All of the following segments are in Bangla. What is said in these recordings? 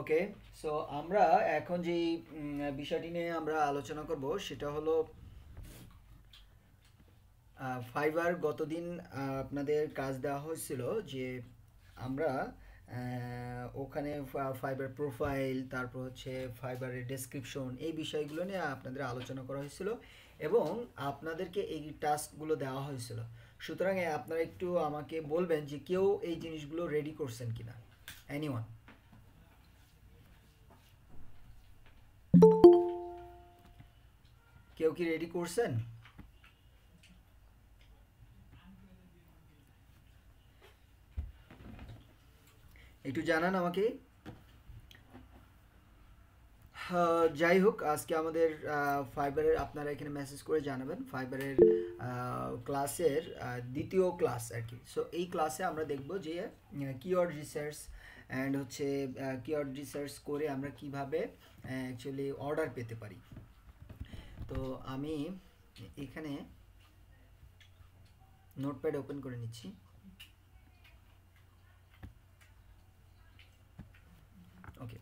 ওকে। সো আমরা এখন যে বিষয়টি নিয়ে আমরা আলোচনা করব সেটা হলো ফাইবার। গতদিন আপনাদের কাজ দেওয়া হয়েছিল যে আমরা ওখানে ফাইবার প্রোফাইল, তারপর হচ্ছে ফাইবারের ডেসক্রিপশন, এই বিষয়গুলো নিয়ে আপনাদের আলোচনা করা হয়েছিল এবং আপনাদেরকে এই টাস্কগুলো দেওয়া হয়েছিল। সুতরাং আপনারা একটু আমাকে বলবেন যে কেউ এই জিনিসগুলো রেডি করছেন কিনা। এনিওয়ান? কেউ কি রেডি করছেন? একটু জানান আমাকে। যাই হোক, আজকে আমাদের ফাইবারের, আপনারা এখানে মেসেজ করে জানাবেন, ফাইবারের ক্লাসের দ্বিতীয় ক্লাস আর কি। সো এই ক্লাসে আমরা দেখব যে কিওয়ার্ড রিসার্চ অ্যান্ড হচ্ছে কিওয়ার্ড রিসার্চ করে আমরা কিভাবে অ্যাকচুয়ালি অর্ডার পেতে পারি। তো আমি এখানে নোটপ্যাড ওপেন করে নিচ্ছি। ওকে।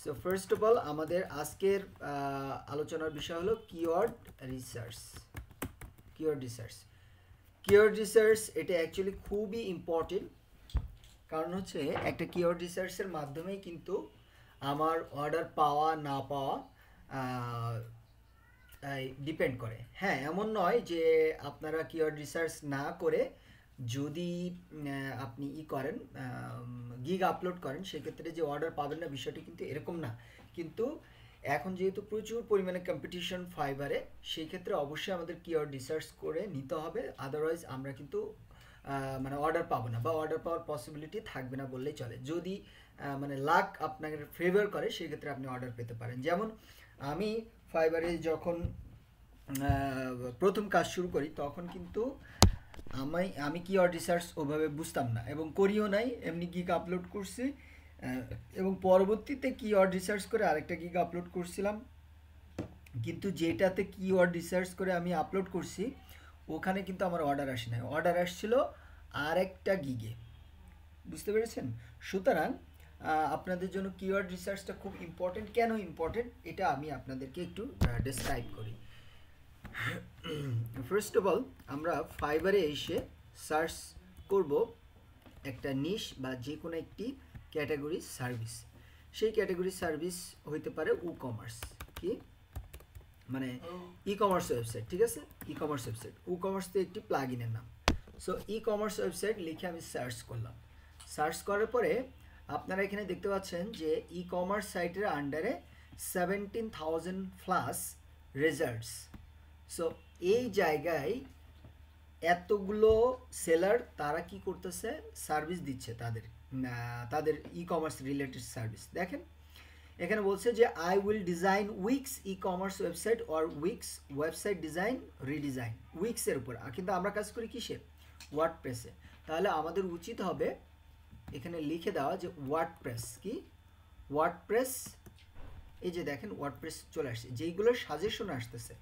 সো ফার্স্ট অফ অল আমাদের আজকের আলোচনার বিষয় হলো keyword research. Keyword research, keyword research এটা অ্যাকচুয়ালি খুবই ইম্পর্টেন্ট। কারণ হচ্ছে একটা কিওয়ার্ড রিসার্চের মাধ্যমেই কিন্তু আমার অর্ডার পাওয়া না পাওয়া ডিপেন্ড করে। হ্যাঁ, এমন নয় যে আপনারা কিওয়ার্ড রিসার্চ না করে যদি আপনি করেন, গিগ আপলোড করেন, সেক্ষেত্রে যে অর্ডার পাবেন না, বিষয়টি কিন্তু এরকম না। কিন্তু এখন যেহেতু প্রচুর পরিমাণে কম্পিটিশন ফাইবারে, সেই ক্ষেত্রে অবশ্যই আমাদের কিওয়ার্ড রিসার্চ করে নিতে হবে। আদারওয়াইজ আমরা কিন্তু মানে অর্ডার পাবো না, বা অর্ডার পাওয়ার পসিবিলিটি থাকবে না বললেই চলে। যদি মানে লাক আপনাকে ফেভার করে, সেক্ষেত্রে আপনি অর্ডার পেতে পারেন। যেমন আমি ফাইবারে যখন প্রথম কাজ শুরু করি, তখন কিন্তু আমি কিওয়ার্ড রিসার্চ ওভাবে বুঝতাম না এবং করিও নাই, এমনি গিগ আপলোড করছি। এবং পরবর্তীতে কিওয়ার্ড রিসার্চ করে আরেকটা গিগ আপলোড করছিলাম, কিন্তু যেটাতে কিওয়ার্ড রিসার্চ করে আমি আপলোড করছি ওখানে কিন্তু আমার অর্ডার আসে নাই, অর্ডার আসছিল আরেকটা গিগে। বুঝতে পেরেছেন? সুতরাং আপনাদের জন্য কিওয়ার্ড রিসার্চটা খুব ইম্পর্টেন্ট। কেন ইম্পর্টেন্ট এটা আমি আপনাদেরকে একটু ডেসক্রাইব করি। ফার্স্ট অফ অল আমরা ফাইবারে এসে সার্চ করব একটা নিশ বা যে কোনো একটি ক্যাটাগরি সার্ভিস। সেই ক্যাটাগরি সার্ভিস হইতে পারে ই কমার্স, কি মানে ই কমার্স ওয়েবসাইট, ঠিক আছে? E commerce website, e commerce তো একটি প্লাগ ইনের নাম। সো ই কমার্স ওয়েবসাইট লিখে আমি সার্চ করলাম। সার্চ করার পরে আপনারা এখানে দেখতে পাচ্ছেন যে ই কমার্স সাইটের আন্ডারে 17,000 প্লাস রেজাল্টস। সো এই জায়গায় এতগুলো সেলার তারা কি করতেছে, সার্ভিস দিচ্ছে তাদের তাদের ই কমার্স রিলেটেড সার্ভিস। দেখেন এখানে বলছে যে I will design Wix ecommerce website or Wix website design redesign. উইক্সের উপর, কিন্তু আমরা কাজ করি কিসে? ওয়ার্ডপ্রেসে। তাহলে আমাদের উচিত হবে এখানে লিখে দেওয়া যে ওয়ার্ডপ্রেস কি, ওয়ার্ডপ্রেস। এই যে দেখেন ওয়ার্ডপ্রেস চলে আসছে, যেইগুলোর সাজেশন আসতেছে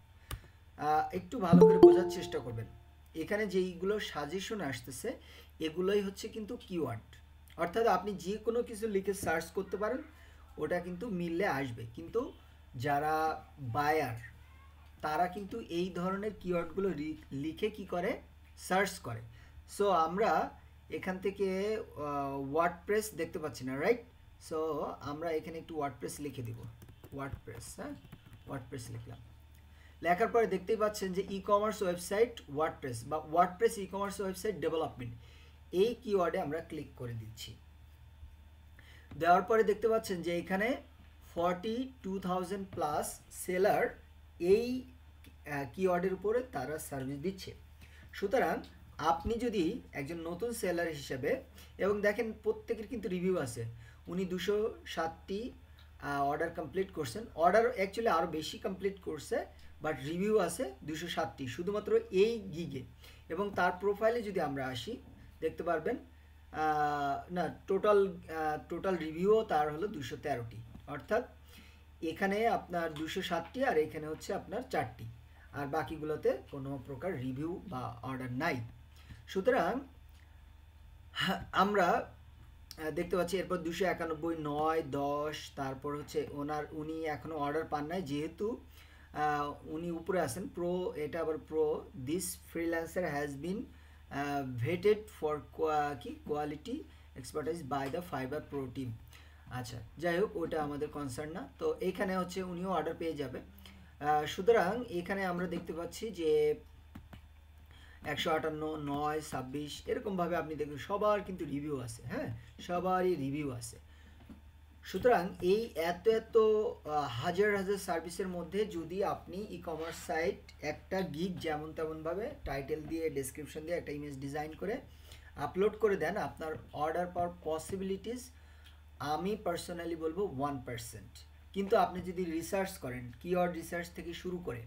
একটু ভালো করে বোঝার চেষ্টা করবেন। এখানে যেইগুলো সাজেশন আসতেছে এগুলোই হচ্ছে কিন্তু কিওয়ার্ড। অর্থাৎ আপনি যে কোনো কিছু লিখে সার্চ করতে পারেন, ওটা কিন্তু মিললে আসবে। কিন্তু যারা বায়ার তারা কিন্তু এই ধরনের কিওয়ার্ডগুলো লিখে কি করে, সার্চ করে। সো আমরা এখান থেকে ওয়ার্ডপ্রেস দেখতে পাচ্ছি না, রাইট? সো আমরা এখানে একটু ওয়ার্ডপ্রেস লিখে দিব, ওয়ার্ডপ্রেস। হ্যাঁ, ওয়ার্ডপ্রেস লিখলাম। লেখার পরে দেখতেই পাচ্ছেন যে ই কমার্স ওয়েবসাইট ওয়ার্ডপ্রেস বা WordPress e commerce website development, এই কিওয়ার্ডে আমরা ক্লিক করে দিচ্ছি। দেওয়ার পরে দেখতে পাচ্ছেন যে এখানে 42,000 প্লাস সেলার এই কিওয়ার্ডের উপরে তারা সার্ভিস দিচ্ছে। সুতরাং আপনি যদি একজন নতুন সেলার হিসেবে, এবং দেখেন প্রত্যেকের কিন্তু রিভিউ আছে, উনি 207টি অর্ডার কমপ্লিট করছেন, অর্ডার অ্যাকচুয়ালি আরও বেশি কমপ্লিট করছে, বাট রিভিউ আছে 207টি শুধুমাত্র এই গিগে। এবং তার প্রোফাইলে যদি আমরা আসি দেখতে পারবেন না, টোটাল রিভিউও তার হলো 213টি। অর্থাৎ এখানে আপনার 207টি আর এখানে হচ্ছে আপনার 4টি, আর বাকিগুলোতে কোনো প্রকার রিভিউ বা অর্ডার নাই। সুতরাং আমরা দেখতে পাচ্ছি এরপর 291, 9, 10, তারপর হচ্ছে উনি এখনও অর্ডার পান নাই, যেহেতু উনি উপরে আছেন প্রো, এটা আবার pro, this freelancer has been vetted for quality expertise by the Fiverr pro team. আচ্ছা, যাই হোক, ওটা আমাদের কনসার্ন না। তো এইখানে হচ্ছে উনিও অর্ডার পেয়ে যাবে। সুতরাং এখানে আমরা দেখতে পাচ্ছি যে 158, 9, 26 এরকমভাবে আপনি দেখবেন সবার কিন্তু রিভিউ আছে। হ্যাঁ, সবারই রিভিউ আছে। সুতরাং এই এত এত হাজার হাজার সার্ভিসের মধ্যে যদি আপনি ই কমার্স সাইট একটা গিগ যেমন তেমনভাবে টাইটেল দিয়ে ডেসক্রিপশন দিয়ে একটা ইমেজ ডিজাইন করে আপলোড করে দেন, আপনার অর্ডার পাওয়ার পসিবিলিটিস আমি পার্সোনালি বলবো 1%। কিন্তু আপনি যদি রিসার্চ করেন, কিওয়ার্ড রিসার্চ থেকে শুরু করে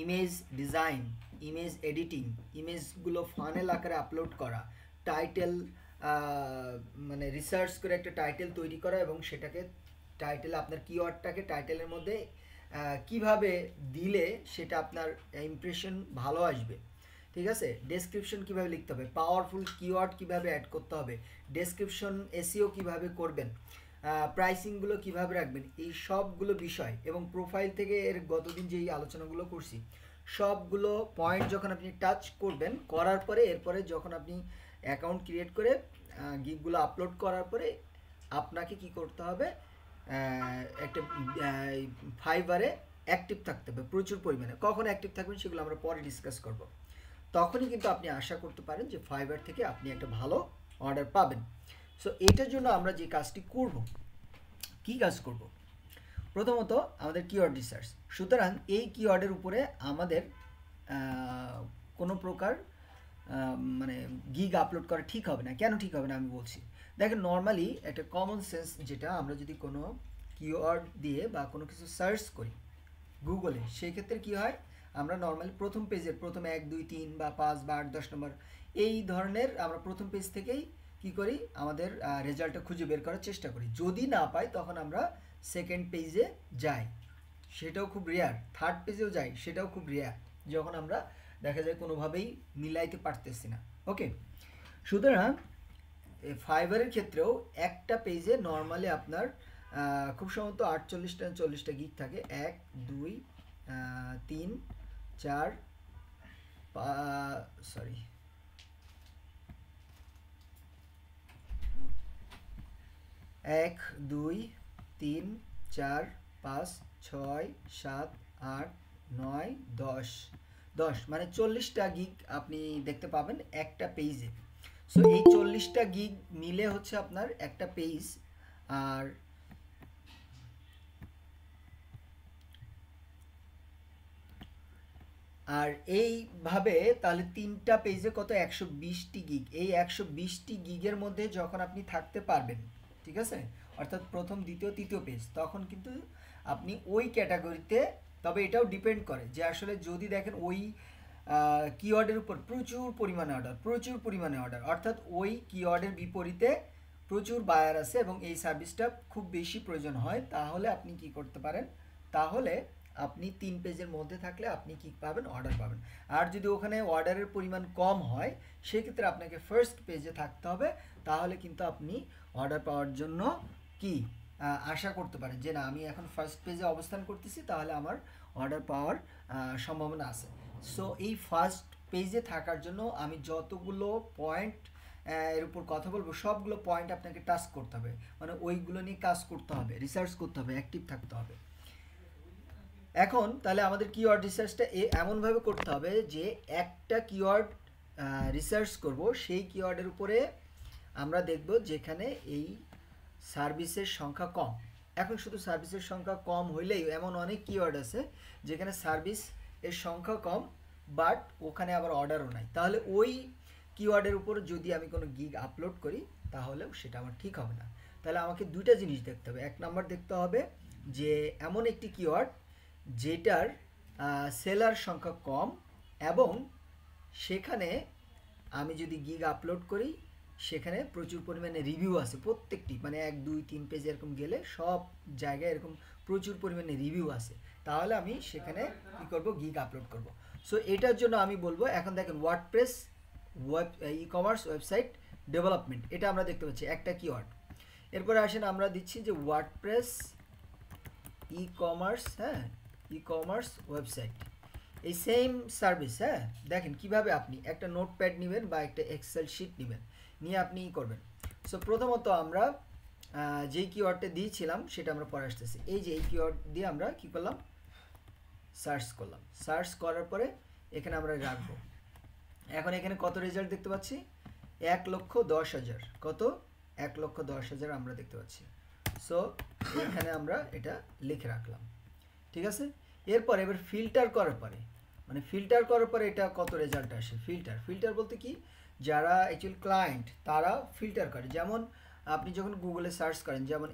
ইমেজ ডিজাইন, ইমেজ এডিটিং, ইমেজগুলো ফানেল আকারে আপলোড করা, টাইটেল মানে রিসার্চ করে একটা টাইটেল তৈরি করা এবং সেটাকে টাইটেল আপনার কিওয়ার্ডটাকে টাইটেলের মধ্যে কিভাবে দিলে সেটা আপনার ইমপ্রেশন ভালো আসবে, ঠিক আছে, ডেসক্রিপশন কিভাবে লিখতে হবে, পাওয়ারফুল কিওয়ার্ড কিভাবে অ্যাড করতে হবে, ডেসক্রিপশন এসইও কিভাবে করবেন, প্রাইসিংগুলো কিভাবে রাখবেন, এই সবগুলো বিষয় এবং প্রোফাইল থেকে এর গতদিন যেই আলোচনাগুলো করছি সবগুলো পয়েন্ট যখন আপনি টাচ করবেন, করার পরে এরপরে যখন আপনি অ্যাকাউন্ট ক্রিয়েট করে গিগগুলো আপলোড করার পরে আপনাকে কি করতে হবে, একটা ফাইবারে অ্যাক্টিভ থাকতে হবে প্রচুর পরিমাণে। কখন অ্যাক্টিভ থাকবেন সেগুলো আমরা পরে ডিসকাস করব। তখনই কিন্তু আপনি আশা করতে পারেন যে ফাইবার থেকে আপনি একটা ভালো অর্ডার পাবেন। সো এটার জন্য আমরা যে কাজটি করব, কি কাজ করব, প্রথমত আমাদের কিওয়ার্ড রিসার্চ। সুতরাং এই কিওয়ার্ডের উপরে আমাদের কোনো প্রকার মানে গিগ আপলোড করা ঠিক হবে না। কেন ঠিক হবে না আমি বলছি। দেখেন, নর্মালি একটা কমন সেন্স যেটা, আমরা যদি কোনো কিওয়ার্ড দিয়ে বা কোনো কিছু সার্চ করি গুগলে, সেই ক্ষেত্রে কী হয়, আমরা নর্মালি প্রথম পেজের প্রথম 1, 2, 3 বা 5 বা 8, 10 নম্বর এই ধরনের আমরা প্রথম পেজ থেকেই কি করি, আমাদের রেজাল্টটা খুঁজে বের করার চেষ্টা করি। যদি না পাই তখন আমরা সেকেন্ড পেজে যাই, সেটাও খুব রেয়ার। থার্ড পেজেও যাই, সেটাও খুব রেয়ার, যখন আমরা দেখা যায় কোনোভাবেই মিলাইতে পারতেছি না। ওকে, সুতরাং ফাইবারের ক্ষেত্রেও একটা পেজে নর্মালি আপনার খুব সম্ভবত 48-40টা গিগ থাকে। 1, 2, 3, 4, 1, 2, 3, 4, 5, 6, 7, 8, 9, 10 মানে 40টা গিগ আপনি দেখতে পাবেন একটা পেজে। সো এই 40টা গিগ মিলে হচ্ছে আপনার একটা পেজ। আর এইভাবে তাহলে 3টা পেজে কত, 120টি গিগ। এই 120টি গিগের মধ্যে যখন আপনি থাকতে পারবেন, ঠিক আছে, অর্থাৎ প্রথম, দ্বিতীয়, তৃতীয় পেজ, তখন কিন্তু আপনি ওই ক্যাটাগরিতে, তবে এটাও ডিপেন্ড করে যে আসলে যদি দেখেন ওই কিওয়ার্ডের উপর প্রচুর পরিমাণে অর্ডার, অর্থাৎ ওই কিওয়ার্ডের বিপরীতে প্রচুর বায়ার আছে এবং এই সার্ভিসটা খুব বেশি প্রয়োজন হয়, তাহলে আপনি কি করতে পারেন, তাহলে আপনি 3 পেজের মধ্যে থাকলে আপনি কি পাবেন, অর্ডার পাবেন। আর যদি ওখানে অর্ডারের পরিমাণ কম হয় সেক্ষেত্রে আপনাকে ফার্স্ট পেজে থাকতে হবে, তাহলে কিন্তু আপনি অর্ডার পাওয়ার জন্য কি আশা করতে পারেন যে না, আমি এখন ফার্স্ট পেজে অবস্থান করতেছি, তাহলে আমার অর্ডার পাওয়ার সম্ভাবনা আছে। সো এই ফার্স্ট পেজে থাকার জন্য আমি যতগুলো পয়েন্ট এর উপর কথা বলবো, সবগুলো পয়েন্ট আপনাকে টাচ করতে হবে, মানে ওইগুলো নিয়ে কাজ করতে হবে, রিসার্চ করতে হবে, অ্যাক্টিভ থাকতে হবে। এখন তাহলে আমাদের কিওয়ার্ড রিসার্চটা এমনভাবে করতে হবে যে একটা কিওয়ার্ড রিসার্চ করব, সেই কিওয়ার্ডের উপরে আমরা দেখব যেখানে এই সার্ভিসের সংখ্যা কম। এখন শুধু সার্ভিসের সংখ্যা কম হইলেই, এমন অনেক কিওয়ার্ড আছে যেখানে সার্ভিস এর সংখ্যা কম বাট ওখানে আবার অর্ডারও নাই, তাহলে ওই কিওয়ার্ডের উপর যদি আমি কোনো গিগ আপলোড করি তাহলেও সেটা আমার ঠিক হবে না। তাহলে আমাকে দুইটা জিনিস দেখতে হবে। এক নাম্বার দেখতে হবে যে এমন একটি কিওয়ার্ড যেটার সেলার সংখ্যা কম এবং সেখানে আমি যদি গিগ আপলোড করি সেখানে প্রচুর পরিমাণে রিভিউ আছে, প্রত্যেকটি মানে 1, 2, 3 পেজ এরকম গেলে সব জায়গায় এরকম প্রচুর পরিমাণে রিভিউ আছে, তাহলে আমি সেখানে কি করব, গিগ আপলোড করব। সো এটার জন্য আমি বলবো, এখন দেখেন WordPress e commerce website development, এটা আমরা দেখতে পাচ্ছি একটা কিওয়ার্ড। এরপরে আসেন আমরা দিচ্ছি যে ওয়ার্ডপ্রেস ই কমার্স, হ্যাঁ, ই কমার্স ওয়েবসাইট, এই সেম সার্ভিস। হ্যাঁ, দেখেন কিভাবে আপনি একটা নোটপ্যাড নেবেন বা একটা এক্সেল শিট নেবেন, নিয়ে আপনি করবেন। সো প্রথমত আমরা যেই কিওয়ার্ডটা দিয়েছিলাম সেটা আমরা পরে আসতেছি। এই যে এই কিওয়ার্ড দিয়ে আমরা কি করলাম, সার্চ করলাম। সার্চ করার পরে এখানে আমরা রাখবো। এখন এখানে কত রেজাল্ট দেখতে পাচ্ছি, 1,10,000। কত, 1,10,000 আমরা দেখতে পাচ্ছি। সো এখানে আমরা এটা লিখে রাখলাম, ঠিক আছে। এরপর এবার ফিল্টার করার পরে, মানে ফিল্টার করার পরে এটা কত রেজাল্ট আসে। ফিল্টার বলতে কি, যারা অ্যাকচুয়াল ক্লায়েন্ট তারা ফিল্টার করে। যেমন আপনি যখন গুগলে সার্চ করেন, যেমন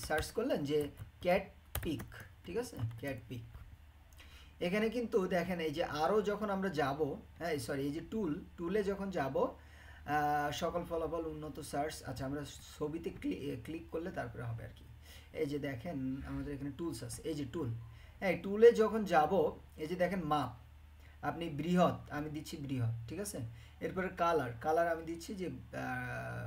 সার্চ করলেন যে ক্যাট পিক, ঠিক আছে, ক্যাট পিক, এখানে কিন্তু দেখেন এই যে আরও যখন আমরা যাব, হ্যাঁ সরি, এই যে টুলে যখন যাব, সকল ফলাফল উন্নত সার্চ, আচ্ছা আমরা ছবিতে ক্লিক করলে তারপরে হবে আর কি। এই যে দেখেন আমাদের এখানে টুলস আছে, এই যে টুল, হ্যাঁ টুলে যখন যাব, এই যে দেখেন মাপ, আপনি বৃহৎ, আমি দিচ্ছি বৃহৎ, ঠিক আছে। এরপরে কালার আমি দিচ্ছি যে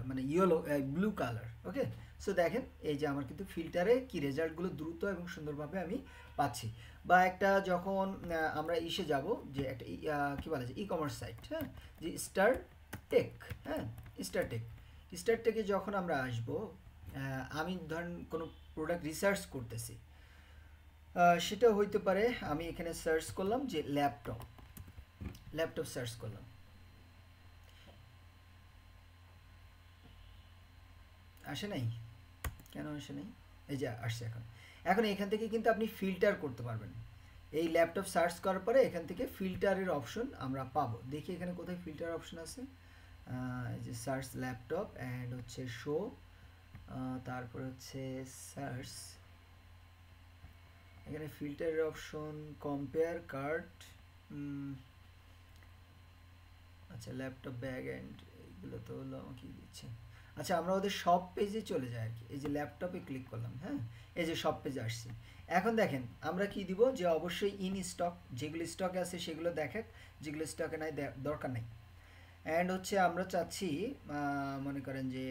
মানে ইয়েলো ব্লু কালার, ওকে। সো দেখেন এই যে আমার কিন্তু ফিল্টারে কি রেজাল্টগুলো দ্রুত এবং সুন্দরভাবে আমি পাচ্ছি। বা একটা যখন আমরা ইসে যাব, যে একটা কী বলা যায় ই কমার্স সাইট, হ্যাঁ, যে স্টারটেক, হ্যাঁ স্টারটেকে যখন আমরা আসব, আমি ধরেন কোনো প্রোডাক্ট রিসার্চ করতেছি, সেটা হইতে পারে আমি এখানে সার্চ করলাম যে ল্যাপটপ সার্চ করলাম, আসে নাই, কেন আসে নাই, এই যে আসছে। এখন এখান থেকে কিন্তু আপনি ফিল্টার করতে পারবেন। এই ল্যাপটপ সার্চ করার পরে এখান থেকে ফিল্টারের অপশন আমরা পাবো। দেখি এখানে কোথায় ফিল্টার অপশন আছে, এই যে সার্চ ল্যাপটপ অ্যান্ড হচ্ছে শো, তারপর হচ্ছে সার্চ, এখানে ফিল্টারের অপশন কম্পেয়ার কার্ট, আচ্ছা ল্যাপটপ ব্যাগ অ্যান্ড এগুলো তো হলো আমাকে দিচ্ছে। আচ্ছা আমরা ওদের সব পেজে চলে যাই আর কি, এই যে ল্যাপটপে ক্লিক করলাম, হ্যাঁ এই যে সব পেজে আসছি। এখন দেখেন আমরা কি দিব, যে অবশ্যই ইন স্টক, যেগুলো স্টকে আছে সেগুলো দেখাক, যেগুলো স্টকে নাই দরকার নাই। অ্যান্ড হচ্ছে আমরা চাচ্ছি মনে করেন যে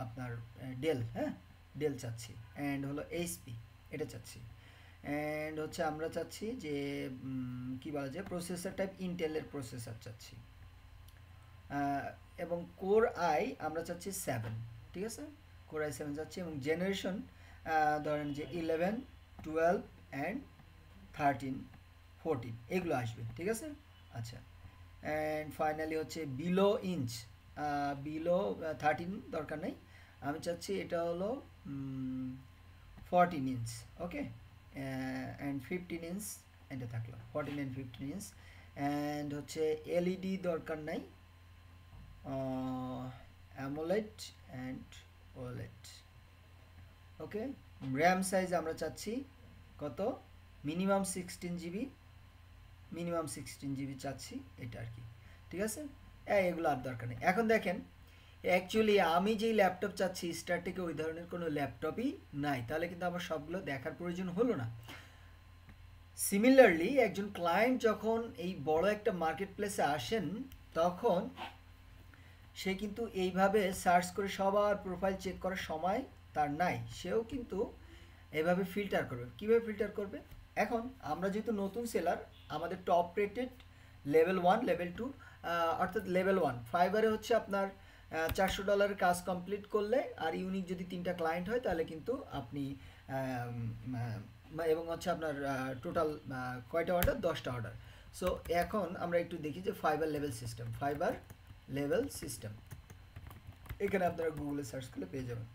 আপনার ডেল, হ্যাঁ ডেল চাচ্ছি, অ্যান্ড হলো এইচপি এটা চাচ্ছি, অ্যান্ড হচ্ছে আমরা চাচ্ছি যে কি বলা যায় প্রসেসর টাইপ ইন্টেলের প্রসেসর চাচ্ছি, এবং কোর আই আমরা চাচ্ছি 7, ঠিক আছে, কোর আই 7 চাচ্ছি, এবং জেনারেশন ধরেন যে 11, 12 অ্যান্ড 13, 14 এগুলো আসবে, ঠিক আছে। আচ্ছা অ্যান্ড ফাইনালি হচ্ছে বিলো 13 দরকার নেই, আমি চাচ্ছি এটা হলো 14 ইঞ্চ, ওকে, অ্যান্ড 15 ইঞ্চ এটা থাকলো, 14 অ্যান্ড 15 ইঞ্চ, অ্যান্ড হচ্ছে এলইডি দরকার নাই, AMOLED and OLED, okay. RAM size আমরা চাচ্ছি কত, মিনিমাম 16 জিবি চাচ্ছি, এটা আর কি, ঠিক আছে। এগুলো আর দরকার নেই। এখন দেখেন অ্যাকচুয়ালি আমি যেই ল্যাপটপ চাচ্ছি স্টারটেকে ওই ধরনের কোনো ল্যাপটপই নাই, তাহলে কিন্তু আমার সবগুলো দেখার প্রয়োজন হলো না। সিমিলারলি একজন ক্লায়েন্ট যখন এই বড় একটা মার্কেট প্লেসে আসেন, তখন সে কিন্তু এইভাবে সার্চ করে সবার প্রোফাইল চেক করার সময় তার নাই, সেও কিন্তু এভাবে ফিল্টার করবে। কীভাবে ফিল্টার করবে, এখন আমরা যেহেতু নতুন সেলার, আমাদের টপ রেটেড লেভেল 1 লেভেল 2, অর্থাৎ লেভেল 1 ফাইবারে হচ্ছে আপনার $400 কাজ কমপ্লিট করলে, আর ইউনিক যদি 3টা ক্লায়েন্ট হয় তাহলে কিন্তু আপনি এবং হচ্ছে আপনার টোটাল কয়টা অর্ডার, 10টা অর্ডার। সো এখন আমরা একটু দেখি যে ফাইবার লেভেল সিস্টেম, এখানে আপনারা গুগলে সার্চ করলে পেয়ে যাবেন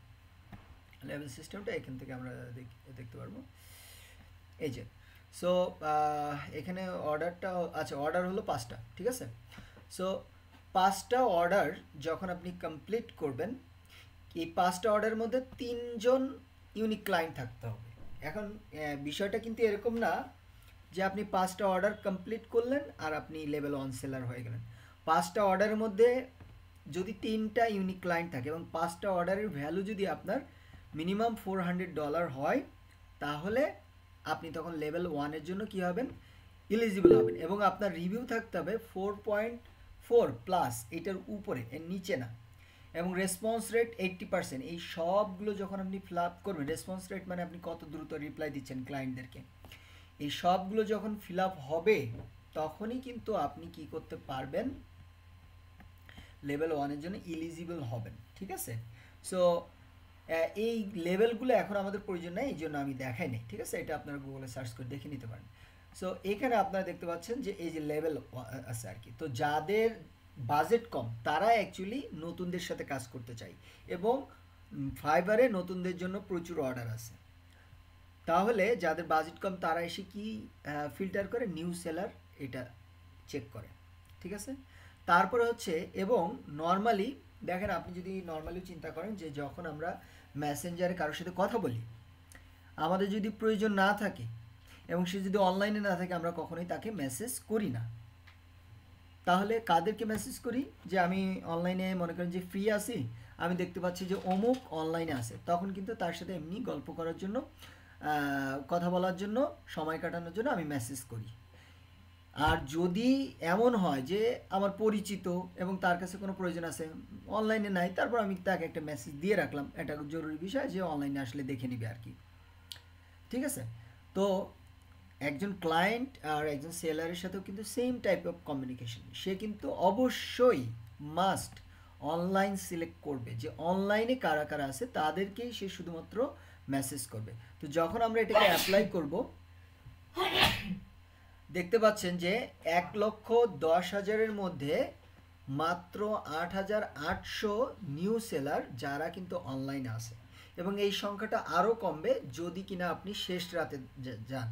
লেভেল সিস্টেমটা, এখান থেকে আমরা দেখতে পারবো। এই যে সো এখানে অর্ডারটা, আচ্ছা অর্ডার হলো 5টা, ঠিক আছে। সো 5টা অর্ডার যখন আপনি কমপ্লিট করবেন, এই 5টা অর্ডারের মধ্যে 3জন ইউনিক ক্লায়েন্ট থাকতে হবে। এখন বিষয়টা কিন্তু এরকম না যে আপনি 5টা অর্ডার কমপ্লিট করলেন আর আপনি লেভেল 1 সেলার হয়ে গেলেন। 5টা অর্ডারের মধ্যে যদি 3টা ইউনিক ক্লায়েন্ট থাকে এবং 5টা অর্ডারের ভ্যালু যদি আপনার মিনিমাম $400 হয়, তাহলে আপনি তখন লেভেল 1 এর জন্য কি হবেন, এলিজিবল হবেন, এবং আপনার রিভিউ থাকতে হবে 4+ এটার উপরে, এর নিচে না। এবং রেসপন্স রেট 80%। এই সবগুলো যখন আপনি ফিল আপ করবেন, রেসপন্স রেট মানে আপনি কত দ্রুত রিপ্লাই দিচ্ছেন ক্লায়েন্টদেরকে, এই সবগুলো যখন ফিল আপ হবে তখনই কিন্তু আপনি কি করতে পারবেন, লেভেল 1 এর জন্য এলিজিবল হবেন। ঠিক আছে? সো এই লেভেলগুলো এখন আমাদের প্রয়োজন নেই, এই জন্য আমি দেখাই নাই। ঠিক আছে? এটা আপনারা গুগলে সার্চ করে দেখে নিতে পারেন। সো এখানে আপনারা দেখতে পাচ্ছেন যে এই যে লেভেল আছে আর কি। তো যাদের বাজেট কম তারা অ্যাকচুয়ালি নতুনদের সাথে কাজ করতে চায়, এবং ফাইবারে নতুনদের জন্য প্রচুর অর্ডার আছে। তাহলে যাদের বাজেট কম তারা এসে কি ফিল্টার করে, নিউ সেলার এটা চেক করে। ঠিক আছে? তারপরে হচ্ছে, এবং নর্মালি দেখেন, আপনি যদি নর্মালি চিন্তা করেন যে যখন আমরা মেসেঞ্জারে কারোর সাথে কথা বলি, আমাদের যদি প্রয়োজন না থাকে এবং সে যদি অনলাইনে না থাকে, আমরা কখনোই তাকে মেসেজ করি না। তাহলে কাদেরকে মেসেজ করি? যে আমি অনলাইনে মনে করেন যে ফ্রি আছি, আমি দেখতে পাচ্ছি যে অমুক অনলাইনে আছে, তখন কিন্তু তার সাথে এমনি গল্প করার জন্য, কথা বলার জন্য, সময় কাটানোর জন্য আমি মেসেজ করি। আর যদি এমন হয় যে আমার পরিচিত এবং তার কাছে কোনো প্রয়োজন আছে, অনলাইনে নাই, তারপর আমি তাকে একটা মেসেজ দিয়ে রাখলাম, এটা জরুরি বিষয় যে অনলাইনে আসলে দেখে নিবে আর কি। ঠিক আছে? তো একজন ক্লায়েন্ট আর একজন সেলারের সাথেও কিন্তু সেম টাইপ অফ কমিউনিকেশন। সে কিন্তু অবশ্যই মাস্ট অনলাইন সিলেক্ট করবে, যে অনলাইনে কারা কারা আছে তাদেরকেই সে শুধুমাত্র মেসেজ করবে। তো যখন আমরা এটাকে অ্যাপ্লাই করব, দেখতে পাচ্ছেন যে 1,10,000-এর মধ্যে মাত্র 8,800 নিউ সেলার যারা কিন্তু অনলাইনে আছে, এবং এই সংখ্যাটা আরও কমবে যদি কিনা আপনি শেষ রাতে যান।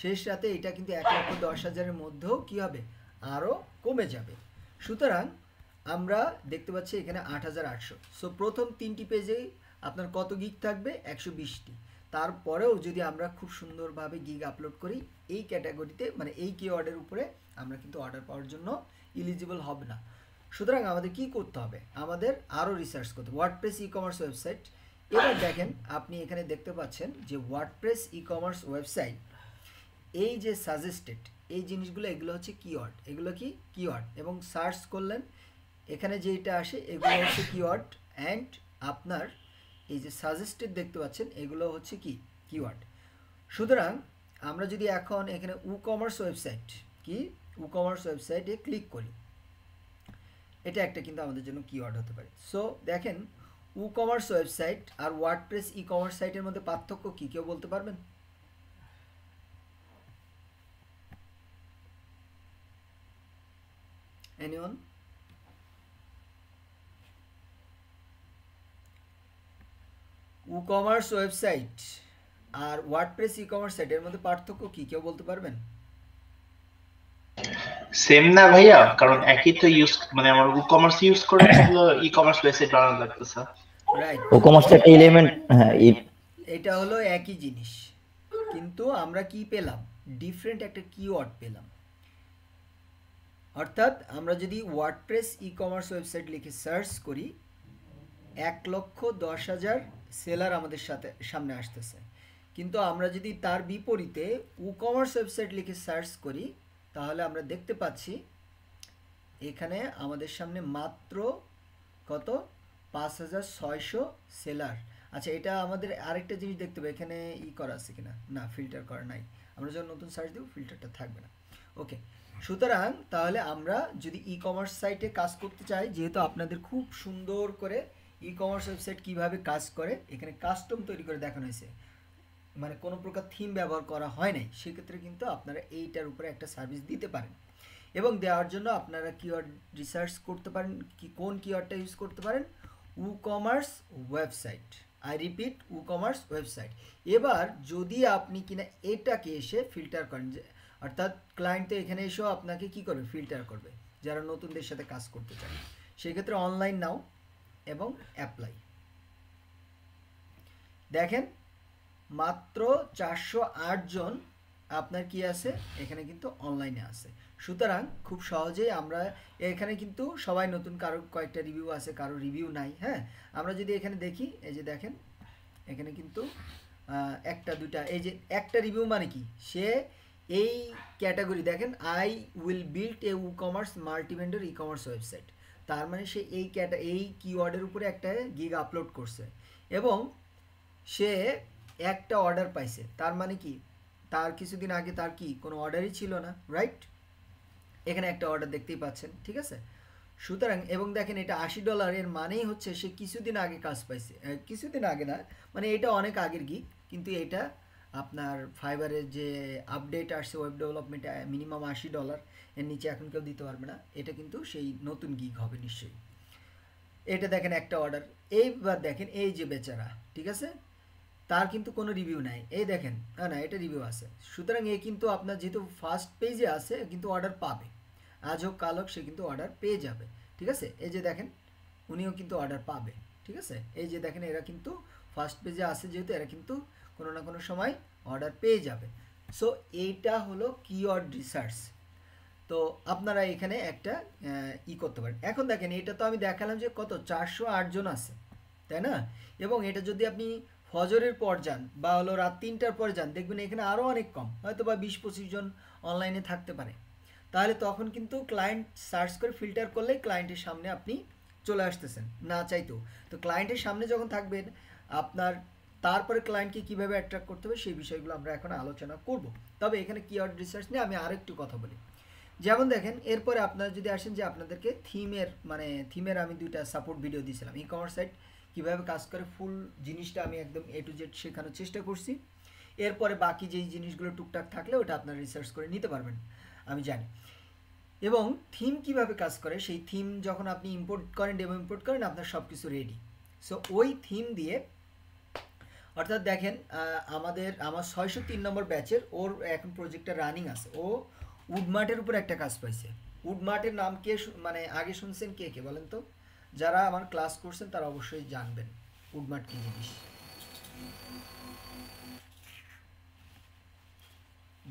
শেষ রাতে এটা কিন্তু 1,10,000-এর মধ্যেও কী হবে, আরও কমে যাবে। সুতরাং আমরা দেখতে পাচ্ছি এখানে 8,800। সো প্রথম 3টি পেজে আপনার কত গিগ থাকবে? 120টি। তারপরেও যদি আমরা খুব সুন্দরভাবে গিগ আপলোড করি এই ক্যাটাগরিতে, মানে এই কিওয়ার্ডের উপরে, আমরা কিন্তু অর্ডার পাওয়ার জন্য এলিজিবল হবে না। সুতরাং আমাদের কি করতে হবে? আমাদের আরও রিসার্চ করতে হবে। WordPress e commerce website. এবার দেখেন, আপনি এখানে দেখতে পাচ্ছেন যে ওয়ার্ডপ্রেস ই কমার্স ওয়েবসাইট, এই যে সাজেস্টেড এই জিনিসগুলো, এগুলো হচ্ছে কিওয়ার্ড। এগুলো কি কিওয়ার্ড, এবং সার্চ করলেন এখানে যেটা আসে এগুলো হচ্ছে কিওয়ার্ড, অ্যান্ড আপনার এই যে সাজেস্টেড দেখতে পাচ্ছেন এগুলো হচ্ছে কি কিওয়ার্ড। সুতরাং আমরা যদি এখন এখানে ই-কমার্স ওয়েবসাইট, কি ই-কমার্স ওয়েবসাইটে ক্লিক করি, এটা একটা কিন্তু আমাদের জন্য কিওয়ার্ড হতে পারে। সো দেখেন, ই-কমার্স ওয়েবসাইট আর ওয়ার্ডপ্রেস ই কমার্স সাইটের মধ্যে পার্থক্য কি কেউ বলতে পারবেন? এনিওয়ান? ই-কমার্স ওয়েবসাইট আর ওয়ার্ডপ্রেস ই কমার্স সাইটের মধ্যে পার্থক্য কি কেউ বলতে পারবেন? সেম না ভাইয়া, কারণ একই তো ইউজ, মানে আমার ই-কমার্স ইউজ করে হলো ই-কমার্স ওয়েবসাইট বানানো লাগতেছে। রাইট, ই-কমার্সটা একটা এলিমেন্ট। হ্যাঁ, এটা হলো একই জিনিস, কিন্তু আমরা কি পেলাম? ডিফারেন্ট একটা কিওয়ার্ড পেলাম। অর্থাৎ আমরা যদি ওয়ার্ডপ্রেস ই কমার্স ওয়েবসাইট লিখে সার্চ করি, 1,10,000 সেলার আমাদের সামনে আসতেছে, কিন্তু আমরা যদি তার বিপরীতে ই-কমার্স ওয়েবসাইট লিখে সার্চ করি, তাহলে আমরা দেখতে পাচ্ছি এখানে আমাদের সামনে মাত্র কত? 5,600 সেলার। আচ্ছা, এটা আমাদের আরেকটা জিনিস দেখতে হবে, এখানে করা আছে কিনা, না ফিল্টার করা নাই। আমরা যখন নতুন সার্চ দেব ফিল্টারটা থাকবে না। ওকে, সুতরাং তাহলে আমরা যদি ই কমার্স সাইটে কাজ করতে চাই, যেহেতু আপনাদের খুব সুন্দর করে ই কমার্স ওয়েবসাইট কীভাবে কাজ করে এখানে কাস্টম তৈরি করে দেখানো হয়েছে, মানে কোনো প্রকার থিম ব্যবহার করা হয় নাই, সেক্ষেত্রে কিন্তু আপনারা এইটার উপরে একটা সার্ভিস দিতে পারেন। এবং দেওয়ার জন্য আপনারা কিওয়ার্ড রিসার্চ করতে পারেন, কি কোন কিওয়ার্ডটা ইউজ করতে পারেন? E-commerce website. I repeat, e-commerce website. এবার যদি আপনি কিনা এটাকে এসে ফিল্টার করেন, যে অর্থাৎ ক্লায়েন্ট তো এখানে এসেও আপনাকে কি করবে? ফিল্টার করবে, যারা নতুনদের সাথে কাজ করতে চায়। সেক্ষেত্রে অনলাইন নাও এবং অ্যাপ্লাই। দেখেন, মাত্র 408 জন আপনার কি আছে এখানে কিন্তু অনলাইনে আছে। সুতরাং খুব সহজেই আমরা এখানে কিন্তু সবাই নতুন, কারো কয়েকটা রিভিউ আছে, কারো রিভিউ নাই। হ্যাঁ, আমরা যদি এখানে দেখি, এই যে দেখেন এখানে কিন্তু একটা দুটা, এই যে একটা রিভিউ মানে কি, সে এই ক্যাটাগরি দেখেন I will build a ecommerce multivendor ecommerce website, তার মানে সে এই কিওয়ার্ডের উপরে একটা গিগ আপলোড করছে এবং সে একটা অর্ডার পাইছে, তার মানে কি তার কিছুদিন আগে তার কি কোনো অর্ডারই ছিল না, রাইট? এখানে একটা অর্ডার দেখতেই পাচ্ছেন, ঠিক আছে? সুতরাং এবং দেখেন এটা $80 এর মানেই হচ্ছে সে কিছুদিন আগে কাজ পাইছে, কিছুদিন আগে না, মানে এটা অনেক আগের গিগ, কিন্তু এটা আপনার ফাইবারের যে আপডেট আসছে ওয়েব ডেভেলপমেন্টে মিনিমাম $80, এর নিচে এখন কেউ দিতে পারবে না, এটা কিন্তু সেই নতুন গিগ হবে নিশ্চয়ই। এটা দেখেন একটা অর্ডার। এইবার দেখেন এই যে বেচারা, ঠিক আছে, তার কিন্তু কোনো রিভিউ নাই, এই দেখেন, না এটা রিভিউ আছে, সুতরাং এ কিন্তু আপনার যেহেতু ফার্স্ট পেজে আছে কিন্তু অর্ডার পাবে, আজ হোক কাল হোক সে কিন্তু অর্ডার পেয়ে যাবে, ঠিক আছে? এই যে দেখেন উনিও কিন্তু অর্ডার পাবে, ঠিক আছে? এই যে দেখেন এরা কিন্তু ফার্স্ট পেজে আছে যেহেতু এরা কিন্তু কোনো না কোনো সময় অর্ডার পেয়ে যাবে। সো এইটা হলো কিওয়ার্ড রিসার্চ। তো আপনারা এখানে একটা করতে পারেন। এখন দেখেন এটা তো আমি দেখালাম যে কত 408 জন আছে, তাই না? এবং এটা যদি আপনি ফজরের পর যান বা হলো রাত 3টার পরে যান, দেখবেন এখানে আরও অনেক কম, হয়তো বা 20-25 জন অনলাইনে থাকতে পারে। তাহলে তখন কিন্তু ক্লায়েন্ট সার্চ করে ফিল্টার করলেই ক্লায়েন্টের সামনে আপনি চলে আসতেছেন না চাইতেও। তো ক্লায়েন্টের সামনে যখন থাকবেন আপনার, তারপরে ক্লায়েন্টকে কীভাবে অ্যাট্রাক্ট করতে হবে সেই বিষয়গুলো আমরা এখন আলোচনা করব। তবে এখানে কিওয়ার্ড রিসার্চ নিয়ে আমি আরেকটু কথা বলি। যেমন দেখেন এরপরে আপনারা যদি আসেন যে আপনাদেরকে থিমের আমি 2টা সাপোর্ট ভিডিও দিয়েছিলাম, ই-কমার্স সাইট কীভাবে কাজ করে ফুল জিনিসটা আমি একদম A to Z শেখানোর চেষ্টা করছি। এরপরে বাকি যেই জিনিসগুলো টুকটাক থাকলে ওটা আপনারা রিসার্চ করে নিতে পারবেন আমি জানি। এবং থিম কিভাবে কাজ করে, সেই থিম যখন আপনি ইম্পোর্ট করেন ডেমো ইম্পোর্ট করেন আপনার সব কিছু রেডি। সো ওই থিম দিয়ে অর্থাৎ দেখেন আমার 603 নম্বর ব্যাচের ওর এখন প্রজেক্টটা রানিং আছে, ও উডমার্টের উপর একটা কাজ পাইছে। উডমার্টের নাম কে মানে আগে শুনছেন কে বলেন তো? যারা আমার ক্লাস করছেন তারা অবশ্যই জানবেন উডমার্ট কি জিনিস।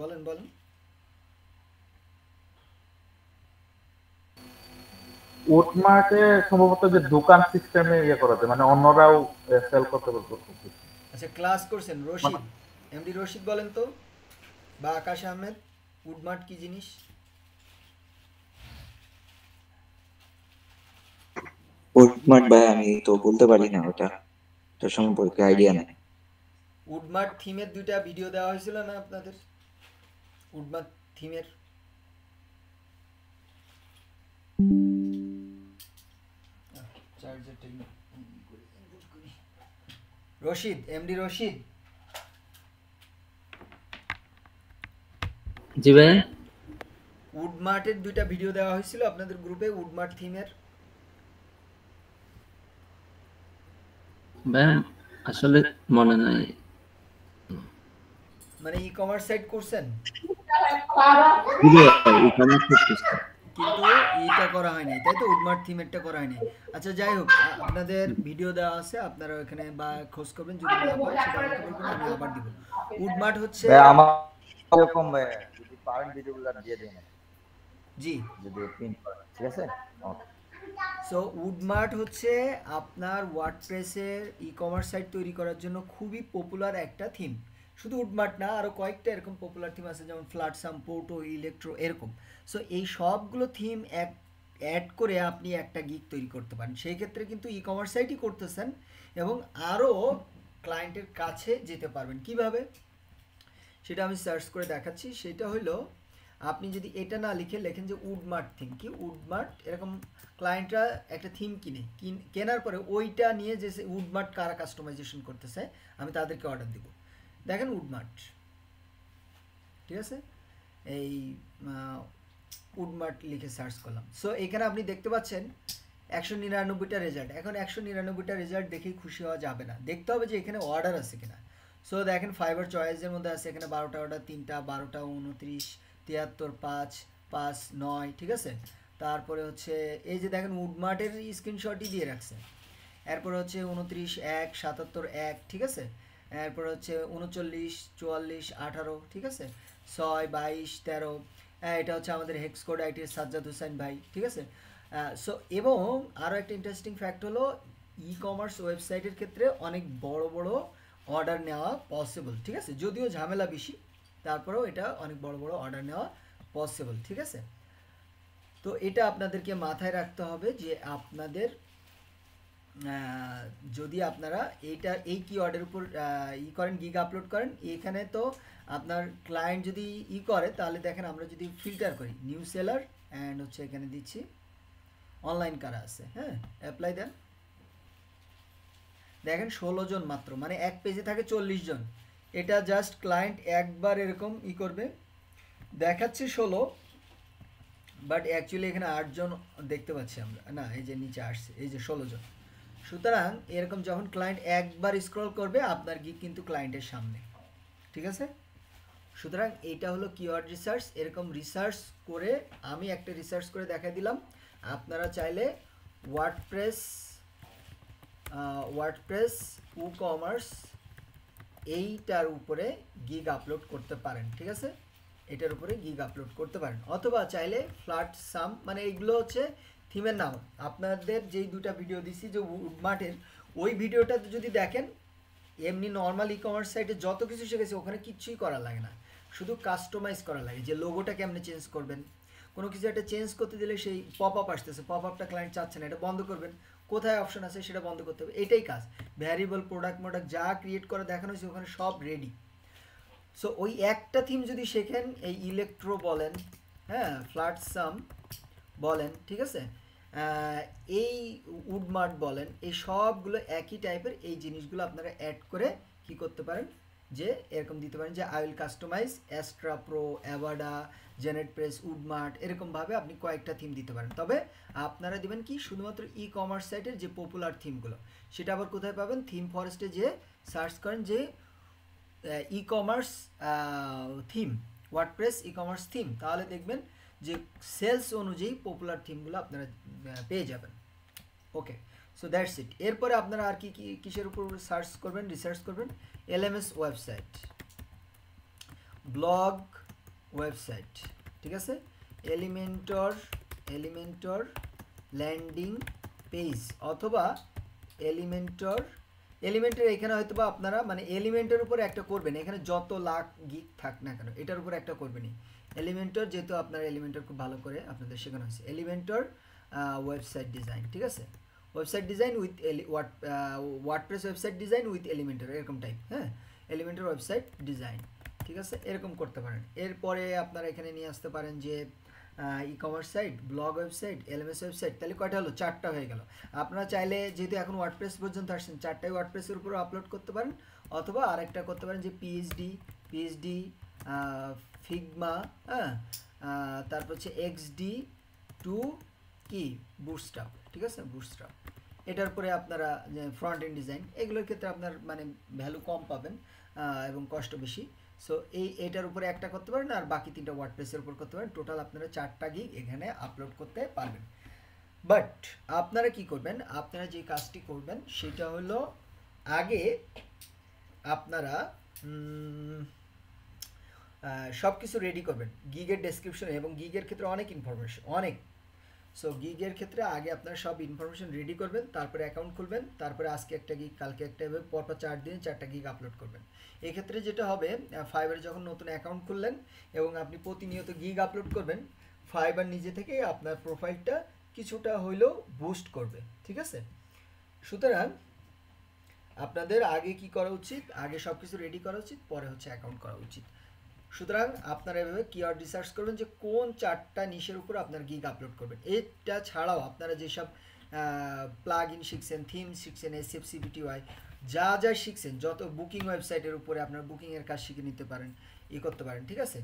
বলেন উডমার্টে সম্ভবত যে দোকান সিস্টেমে করা যায়, মানে অন্যরাও সেল করতে পারবে। আচ্ছা ক্লাস করছেন রশিদ, এমডি রশিদ বলেন তো, বা আকাশ আহমেদ, উডমার্ট কি জিনিস? উডমার্ট ভাই আমি তো বলতে পারি না, ওটা সম্পর্কে আইডিয়া নেই। উডমার্ট থিমের 2টা ভিডিও দেওয়া হয়েছিল না আপনাদের? উডমার্ট থিমের রশিদ, এমডি রশিদ। জি ভাই, উডমার্টের 2টা ভিডিও দেওয়া হয়েছিল আপনাদের গ্রুপে উডমার্ট থিমের। ভাই আসলে মনে নাই। মানে ই-কমার্স সাইট করছেন কিন্তু এটা করা হয়নি, তাই তো? উডমার্ট থিমেরটা করা হয়নি। আচ্ছা যাই হোক, আপনাদের ভিডিও দেওয়া আছে, আপনারা ওখানে বা খোঁজ করবেন, যদি না পান সেটা আমাকে বলবেন, আমি আবার দিব। উডমার্ট হচ্ছে আমার এরকম যদি পারেন ভিডিওগুলো দিয়ে দিন, জি যদি পিন করেন, ঠিক আছে? সো উডমার্ট হচ্ছে আপনার ওয়ার্ডপ্রেসের ই-কমার্স সাইট তৈরি করার জন্য খুবই পপুলার একটা থিম। শুধু উডমার্ট না, আরও কয়েকটা এরকম পপুলার থিম আছে, যেমন ফ্ল্যাটসাম, পোর্টো, ইলেকট্রো, এরকম। সো এই সবগুলো থিম অ্যাড করে আপনি একটা গিগ তৈরি করতে পারেন। সেই ক্ষেত্রে কিন্তু ই-কমার্স সাইটই করতেছেন এবং আরও ক্লায়েন্টের কাছে যেতে পারবেন। কিভাবে সেটা আমি সার্চ করে দেখাচ্ছি। সেটা হলো আপনি যদি এটা না লেখেন যে উডমার্ট থিম, কি উডমার্ট, এরকম ক্লায়েন্টরা একটা থিম কেনার পরে ওইটা নিয়ে যে উডমার্ট কারা কাস্টমাইজেশন করতেছে আমি তাদেরকে অর্ডার দিব। দেখেন উডমার্ট, ঠিক আছে, এই উডমার্ট লিখে সার্চ করলাম। সো এখানে আপনি দেখতে পাচ্ছেন 199টা রেজাল্ট। এখন 199টা রেজাল্ট দেখেই খুশি হওয়া যাবে না, দেখতে হবে যে এখানে অর্ডার আছে কিনা। সো দেখেন ফাইবার চয়েসের মধ্যে আছে এখানে 12টা অর্ডার, 3টা, 12টা, 29, 73, 5, 5, 9, ঠিক আছে। তারপরে হচ্ছে এই যে দেখেন উডমার্টের স্ক্রিনশটই দিয়ে রাখছে। এরপরে হচ্ছে 29, 1, 77, 1, ঠিক আছে। এরপর হচ্ছে 39, 44, 18, ঠিক আছে, 6, 22, 13। এটা হচ্ছে আমাদের হেক্স কোড আইটির সাজ্জাদ হোসেন ভাই, ঠিক আছে। সো এবং আরও একটা ইন্টারেস্টিং ফ্যাক্ট হলো ই-কমার্স ওয়েবসাইটের ক্ষেত্রে অনেক বড় বড় অর্ডার নেওয়া পসিবল, ঠিক আছে, যদিও ঝামেলা বেশি, তারপরেও এটা অনেক বড় বড় অর্ডার নেওয়া পসিবল, ঠিক আছে? তো এটা আপনাদেরকে মাথায় রাখতে হবে যে আপনাদের যদি আপনারা এই কিওয়ার্ডের উপর করেন, গিগ আপলোড করেন, এখানে তো আপনার ক্লায়েন্ট যদি করে তাহলে দেখেন আমরা যদি ফিল্টার করি নিউ সেলার অ্যান্ড হচ্ছে এখানে দিচ্ছি অনলাইন কারা আছে, হ্যাঁ অ্যাপ্লাই দেন, দেখেন 16 জন মাত্র, মানে এক পেজে থাকে 40 জন। এটা জাস্ট ক্লায়েন্ট একবার এরকম করবে, দেখাচ্ছে 16, বাট অ্যাকচুয়ালি এখানে 8 জন দেখতে পাচ্ছি আমরা, না এই যে নিচে আসছে এই যে 16 জন। সুতরাং এরকম যখন ক্লায়েন্ট একবার স্ক্রল করবে আপনার গিগ কিন্তু ক্লায়েন্টের সামনে, ঠিক আছে? সুতরাং এটা হলো কিওয়ার্ড রিসার্চ। এরকম রিসার্চ করে আমি একটা রিসার্চ করে দেখাই দিলাম। আপনারা চাইলে ওয়ার্ডপ্রেস WooCommerce এইটার উপরে গিগ আপলোড করতে পারেন, ঠিক আছে? এটার উপরে গিগ আপলোড করতে পারেন, অথবা চাইলে ফ্ল্যাট সাম, মানে এইগুলো হচ্ছে থিমের নাম। আপনাদের যেই দুটা ভিডিও দিছি যে উডমার্টের, ওই ভিডিওটা যদি দেখেন, এমনি নর্মাল কমার্স সাইটে যত কিছু শিখেছি ওখানে কিচ্ছুই করা লাগে না, শুধু কাস্টমাইজ করা লাগে, যে লোগোটা কেমনে চেঞ্জ করবেন, কোনো কিছু একটা চেঞ্জ করতে দিলে সেই পপ আপ আসতেছে, পপ আপটা ক্লায়েন্ট চাচ্ছে না, এটা বন্ধ করবেন, কোথায় অপশন আছে সেটা বন্ধ করতে হবে, এটাই কাজ। ভ্যারিয়েবল প্রোডাক্ট যা ক্রিয়েট করে দেখানো হয়েছে ওখানে সব রেডি। সো ওই একটা থিম যদি শেখেন, এই ইলেকট্রো বলেন, হ্যাঁ ফ্ল্যাট সাম বলেন, ঠিক আছে, এই উডমার্ট বলেন, এই সবগুলো একই টাইপের, এই জিনিসগুলো আপনারা অ্যাড করে কি করতে পারেন, যে এরকম দিতে পারেন যে I will customize Astra Pro, Avada, GeneratePress, WoodMart, এরকমভাবে আপনি কয়েকটা থিম দিতে পারেন। তবে আপনারা দিবেন কি শুধুমাত্র কমার্স সাইটের যে পপুলার থিমগুলো, সেটা আবার কোথায় পাবেন? থিম ফরেস্টে যে সার্চ করেন যে commerce theme, WordPress commerce theme, তাহলে দেখবেন যে সেলস অনুযায়ী পপুলার থিমগুলো আপনারা পেয়ে যাবেন। ওকে, সো দ্যাটস ইট। এরপরে আপনারা আর কি কিসের উপর সার্চ করবেন, রিসার্চ করবেন? LMS ওয়েবসাইট, ব্লগ ওয়েবসাইট, ঠিক আছে, এলিমেন্টর ল্যান্ডিং পেজ, অথবা এলিমেন্টের এখানে হয়তো বা আপনারা মানে এলিমেন্টের উপর একটা করবেন, এখানে যত লাখ গিগ থাক না কেন এটার উপর একটা করবেনই। এলিমেন্টর, যেহেতু আপনার এলিমেন্টর খুব ভালো করে আপনাদের শেখানো হয়েছে, এলিমেন্টর ওয়েবসাইট ডিজাইন, ঠিক আছে, website design with WordPress website design with Elementor, এরকম টাইপ, হ্যাঁ এলিমেন্টর ওয়েবসাইট ডিজাইন, ঠিক আছে, এরকম করতে পারেন। এরপরে আপনারা এখানে নিয়ে আসতে পারেন যে commerce site, blog website, LMS website, তাহলে কয়টা হলো? 4টা হয়ে গেল। আপনারা চাইলে যেহেতু এখন ওয়ার্ডপ্রেস পর্যন্ত আসছেন, 4টাই ওয়ার্ডপ্রেসের উপর আপলোড করতে পারেন, অথবা আরেকটা করতে পারেন যে পিএইচডি ফিগমা, হ্যাঁ তারপর হচ্ছে XD2 কি বুটস্ট্র্যাপ, ঠিক আছে, বুটস্ট্র্যাপ, এটার উপরে আপনারা ফ্রন্ট এন্ড ডিজাইন, এগুলোর ক্ষেত্রে আপনার মানে ভ্যালু কম পাবেন এবং কষ্ট বেশি। সো এইটার উপরে একটা করতে পারেন, আর বাকি 3টা ওয়ার্ডপ্রেসের উপর করতে পারেন। টোটাল আপনারা 4টা গিগ এখানে আপলোড করতে পারবেন। বাট আপনারা কি করবেন, আপনারা যে কাজটি করবেন সেটা হলো আগে আপনারা সব কিছু রেডি করবেন, গিগের ডেসক্রিপশন এবং গিগের ক্ষেত্রে অনেক ইনফরমেশন, অনেক। সো গিগের ক্ষেত্রে আগে আপনারা সব ইনফরমেশন রেডি করবেন, তারপরে অ্যাকাউন্ট খুলবেন, তারপরে আজকে একটা গিগ, কালকে একটা, এভাবে পরপর 4 দিনে 4টা গিগ আপলোড করবেন। এক্ষেত্রে যেটা হবে, ফাইবারে যখন নতুন অ্যাকাউন্ট খুললেন এবং আপনি প্রতিনিয়ত গিগ আপলোড করবেন, ফাইবার নিজে থেকে আপনার প্রোফাইলটা কিছুটা হইলেও বুস্ট করবে, ঠিক আছে? সুতরাং আপনাদের আগে কি করা উচিত, আগে সব কিছু রেডি করা উচিত, পরে হচ্ছে অ্যাকাউন্ট করা উচিত। সুতরাং আপনারা এভাবে কিওয়ার্ড রিসার্চ করবেন যে কোন 4টা নিশের উপর আপনার গিগ আপলোড করবেন। এটা ছাড়াও আপনারা যেসব প্লাগ ইন শিখছেন, থিম শিখছেন, SFCPTY যা যা শিখছেন, যত বুকিং ওয়েবসাইটের উপরে আপনার বুকিংয়ের কাজ শিখে নিতে পারেন, করতে পারেন, ঠিক আছে?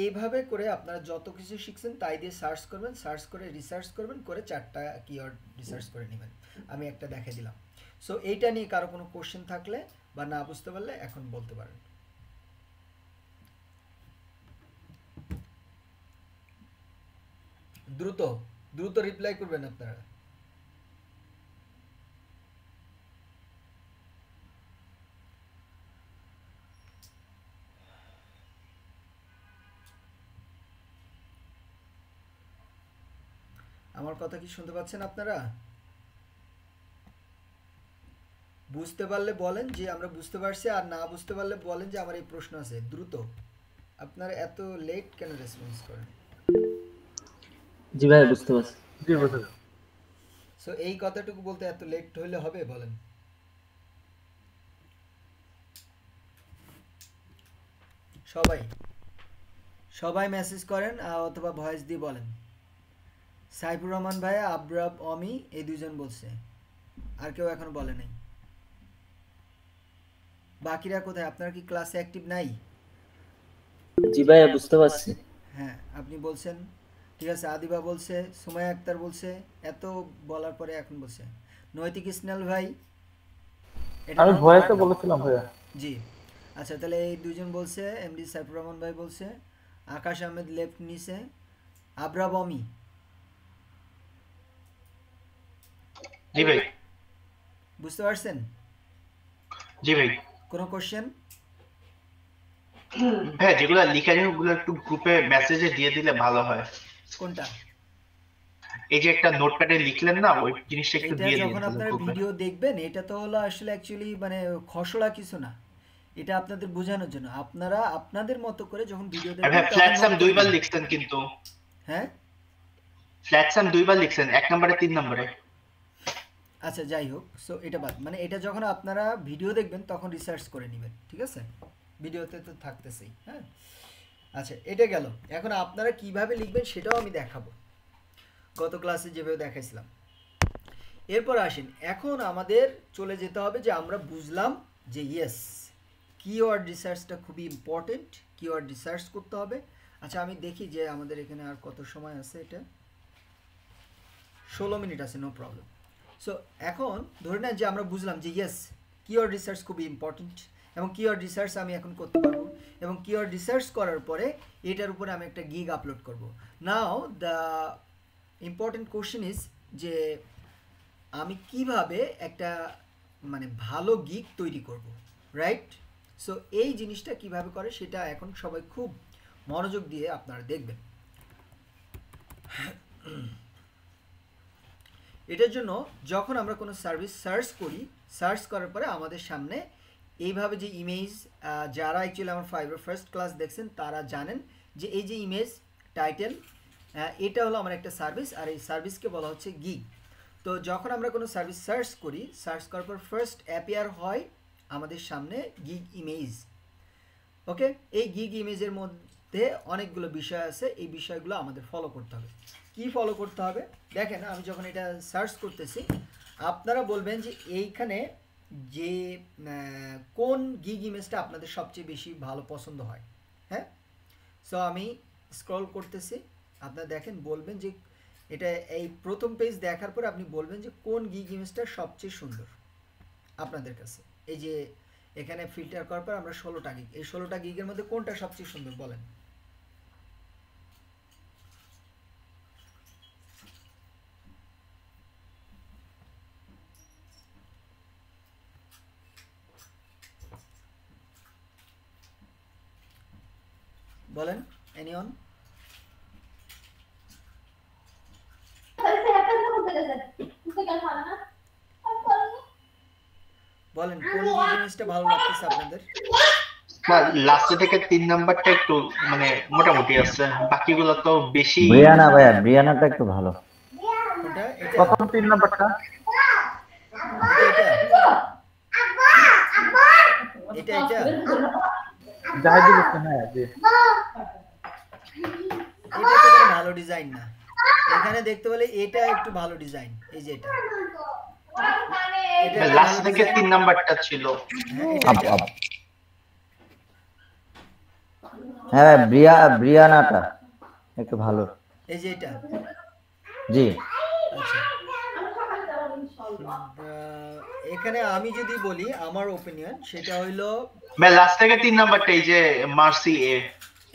এইভাবে করে আপনারা যত কিছু শিখছেন তাই দিয়ে সার্চ করবেন, সার্চ করে রিসার্চ করবেন, করে 4টা কিওয়ার্ড রিসার্চ করে নেবেন। আমি একটা দেখে দিলাম। সো এইটা নিয়ে কারো কোনো কোশ্চেন থাকলে বা না বুঝতে পারলে এখন বলতে পারেন। দ্রুত রিপ্লাই করবেন আপনারা। আমার কথা কি শুনতে পাচ্ছেন আপনারা? বুঝতে পারলে বলেন যে আমরা বুঝতে পারছি, আর না বুঝতে পারলে বলেন যে আমার এই প্রশ্ন আছে। দ্রুত আপনারা এত লেট কেন রেসপন্স করেন? জি ভাই বুঝতে পারছি। জি বুঝতে সো এই কথাটুকু বলতে এত লেট হলে হবে বলেন? সবাই সবাই মেসেজ করেন অথবা ভয়েস দিয়ে বলেন। সাইফুর রহমান ভাই, আবরাব, অমি এই দুজন বলছে, আর কেউ এখন বলে নাই। বাকিরা কোথায়? আপনারা কি ক্লাসে অ্যাক্টিভ নাই? জি ভাই বুঝতে পারছি। হ্যাঁ আপনি বলছেন, ঠিক আছে। আদিবা বলছে, সুমাইয়া আক্তার বলছে, এত বলার পরে এখন বলছে। নৈতিক ইসনাল ভাই, এটা আমি নাম? ভয়েসে বলেছিলাম ভাইয়া। জি আচ্ছা, তাহলে এই দুজন বলছে। এমডি সাইফুর রহমান ভাই বলছে, আকাশ আহমেদ লেফট নিচে, আবরাব, অমি। জি ভাই। বুঝতে পারছেন? জি ভাই। কোনো কোশ্চেন? ভাই যেগুলো লিখা আছে ওগুলো একটু গ্রুপে মেসেজে দিয়ে দিলে ভালো হয়। কোনটা? এই যে একটা নোটপ্যাডে লিখলেন না, ওই জিনিসটা একটু এটা দিয়ে দিন যখন তাহলে আপনারা গ্রুপে। ভিডিও দেখবেন, এটা তো হলো আসলে অ্যাকচুয়ালি মানে খসড়া কিছু না, এটা আপনাদের বোঝানোর জন্য। আপনারা আপনাদের মতো করে যখন ভিডিও আর দেখবেন ভাই ফ্ল্যাট তখন সাম নোট দুইবার করবেন। লিখছেন কিন্তু। হ্যাঁ ফ্ল্যাট সাম দুইবার লিখছেন, 1 নম্বরে 3 নম্বরে। আচ্ছা যাই হোক, সো এটা বাদ, মানে এটা যখন আপনারা ভিডিও দেখবেন তখন রিসার্চ করে নেবেন, ঠিক আছে? ভিডিওতে তো থাকতেছেই। হ্যাঁ আচ্ছা এটা গেল। এখন আপনারা কিভাবে লিখবেন সেটাও আমি দেখাবো, গত ক্লাসে যেভাবে দেখাইছিলাম। এরপর আসেন, এখন আমাদের চলে যেতে হবে যে আমরা বুঝলাম যে ইয়েস কিওয়ার্ড রিসার্চটা খুবই ইম্পর্টেন্ট, কিওয়ার্ড রিসার্চ করতে হবে। আচ্ছা আমি দেখি যে আমাদের এখানে আর কত সময় আছে। এটা 16 মিনিট আছে, নো প্রবলেম। সো এখন ধরে নেন যে আমরা বুঝলাম যে ইয়েস কিওয়ার্ড রিসার্চ খুবই ইম্পর্টেন্ট, এবং কিওয়ার্ড রিসার্চ আমি এখন করতে পারবো, এবং কিওয়ার্ড রিসার্চ করার পরে এটার উপরে আমি একটা গিগ আপলোড করব। নাও দ্য ইম্পর্টেন্ট কোশ্চেন ইজ যে আমি কিভাবে একটা মানে ভালো গিগ তৈরি করব, রাইট? সো এই জিনিসটা কিভাবে করে সেটা এখন সবাই খুব মনোযোগ দিয়ে আপনারা দেখবেন। এটার জন্য যখন আমরা কোনো সার্ভিস সার্চ করি, সার্চ করার পরে আমাদের সামনে এইভাবে যে ইমেজ, যারা অ্যাকচুয়ালি আমার ফাইবার ফার্স্ট ক্লাস দেখছেন তারা জানেন যে এই যে ইমেজ টাইটেল, এটা হলো আমার একটা সার্ভিস, আর এই সার্ভিসকে বলা হচ্ছে গিগ। তো যখন আমরা কোনো সার্ভিস সার্চ করি, সার্চ করার পর ফার্স্ট অ্যাপিয়ার হয় আমাদের সামনে গিগ ইমেজ। ওকে, এই গিগ ইমেজের মধ্যে অনেকগুলো বিষয় আছে, এই বিষয়গুলো আমাদের ফলো করতে হবে। কি ফলো করতে হবে? দেখেন আমি যখন এটা সার্চ করতেছি, আপনারা বলবেন যে এইখানে যে কোন গিগ ইমেজটা আপনাদের সবচেয়ে বেশি ভালো পছন্দ হয়। হ্যাঁ, সো আমি স্ক্রল করতেছি, আপনারা দেখেন বলবেন যে এটা এই প্রথম পেজ দেখার পর আপনি বলবেন যে কোন গিগ ইমেজটা সবচেয়ে সুন্দর আপনাদের কাছে। এই যে এখানে ফিল্টার করার পর আমরা 16টা গিগ, এই 16টা গিগের মধ্যে কোনটা সবচেয়ে সুন্দর বলেন? বলেন এনিওন? বলেন কোন গিগ ইমেজটা ভালো লাগতেছে আপনাদের? না, লাস্টে থেকে 3 নাম্বারটা একটু মানে মোটামুটি আছে, বাকিগুলো তো বেশি। ব্রিয়ানা ভাইয়া, ব্রিয়ানাটা একটু ভালো। কোনটা? এটা প্রথম 3 নাম্বারটা। এটা এটা এটা জাহিদ বলছেন, হ্যাঁ জি। এটা তো কোনো ভালো ডিজাইন না। এখানে দেখতে পেলে এটা একটু ভালো ডিজাইন, এই যে এটা একটা লাস্ট ভালো থেকে ডিজাইন। 3 নাম্বারটা ছিল। হ্যাঁ এটা আপ এটা। আপ হ্যাঁ ব্রিয়ানাটা একটু ভালো। এই যে এটা। জি আচ্ছা এখানে আমি যদি বলি আমার ওপিনিয়ন, সেটা হইলো ভাই লাস্ট থেকে 3 নাম্বারটা, এই যে মার্সি এ,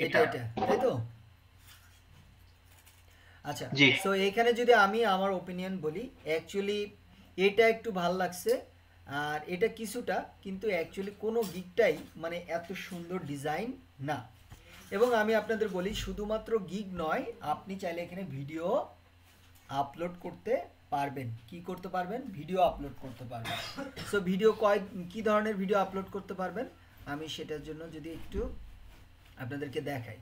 এটা এটা, তাই তো? আচ্ছা জি। সো এখানে যদি আমি আমার ওপিনিয়ন বলি, অ্যাকচুয়ালি এটা একটু ভালো লাগছে, আর এটা কিছুটা, কিন্তু অ্যাকচুয়ালি কোনো গিগটাই মানে এত সুন্দর ডিজাইন না। এবং আমি আপনাদের বলি শুধুমাত্র গিগ নয়, আপনি চাইলে এখানে ভিডিও আপলোড করতে পারবেন। কি করতে পারবেন? ভিডিও আপলোড করতে পারবেন। সো ভিডিও কি ধরনের ভিডিও আপলোড করতে পারবেন আমি সেটার জন্য যদি একটু আপনাদেরকে দেখাই।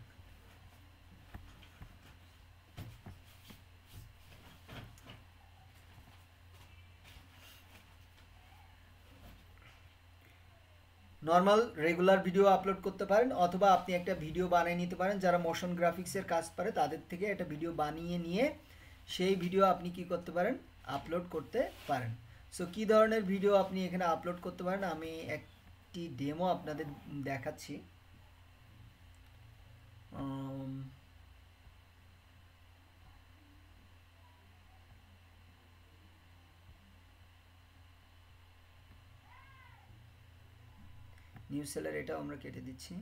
নর্মাল রেগুলার ভিডিও আপলোড করতে পারেন, অথবা আপনি একটা ভিডিও বানিয়ে নিতে পারেন। যারা মোশন গ্রাফিক্সের কাজ পারে তাদের থেকে একটা ভিডিও বানিয়ে নিয়ে সেই ভিডিও আপনি কি করতে পারেন, আপলোড করতে পারেন। সো কী ধরনের ভিডিও আপনি এখানে আপলোড করতে পারেন, আমি একটি ডেমো আপনাদের দেখাচ্ছি। নিউ সেলার এটাও আমরা কেটে দিচ্ছি,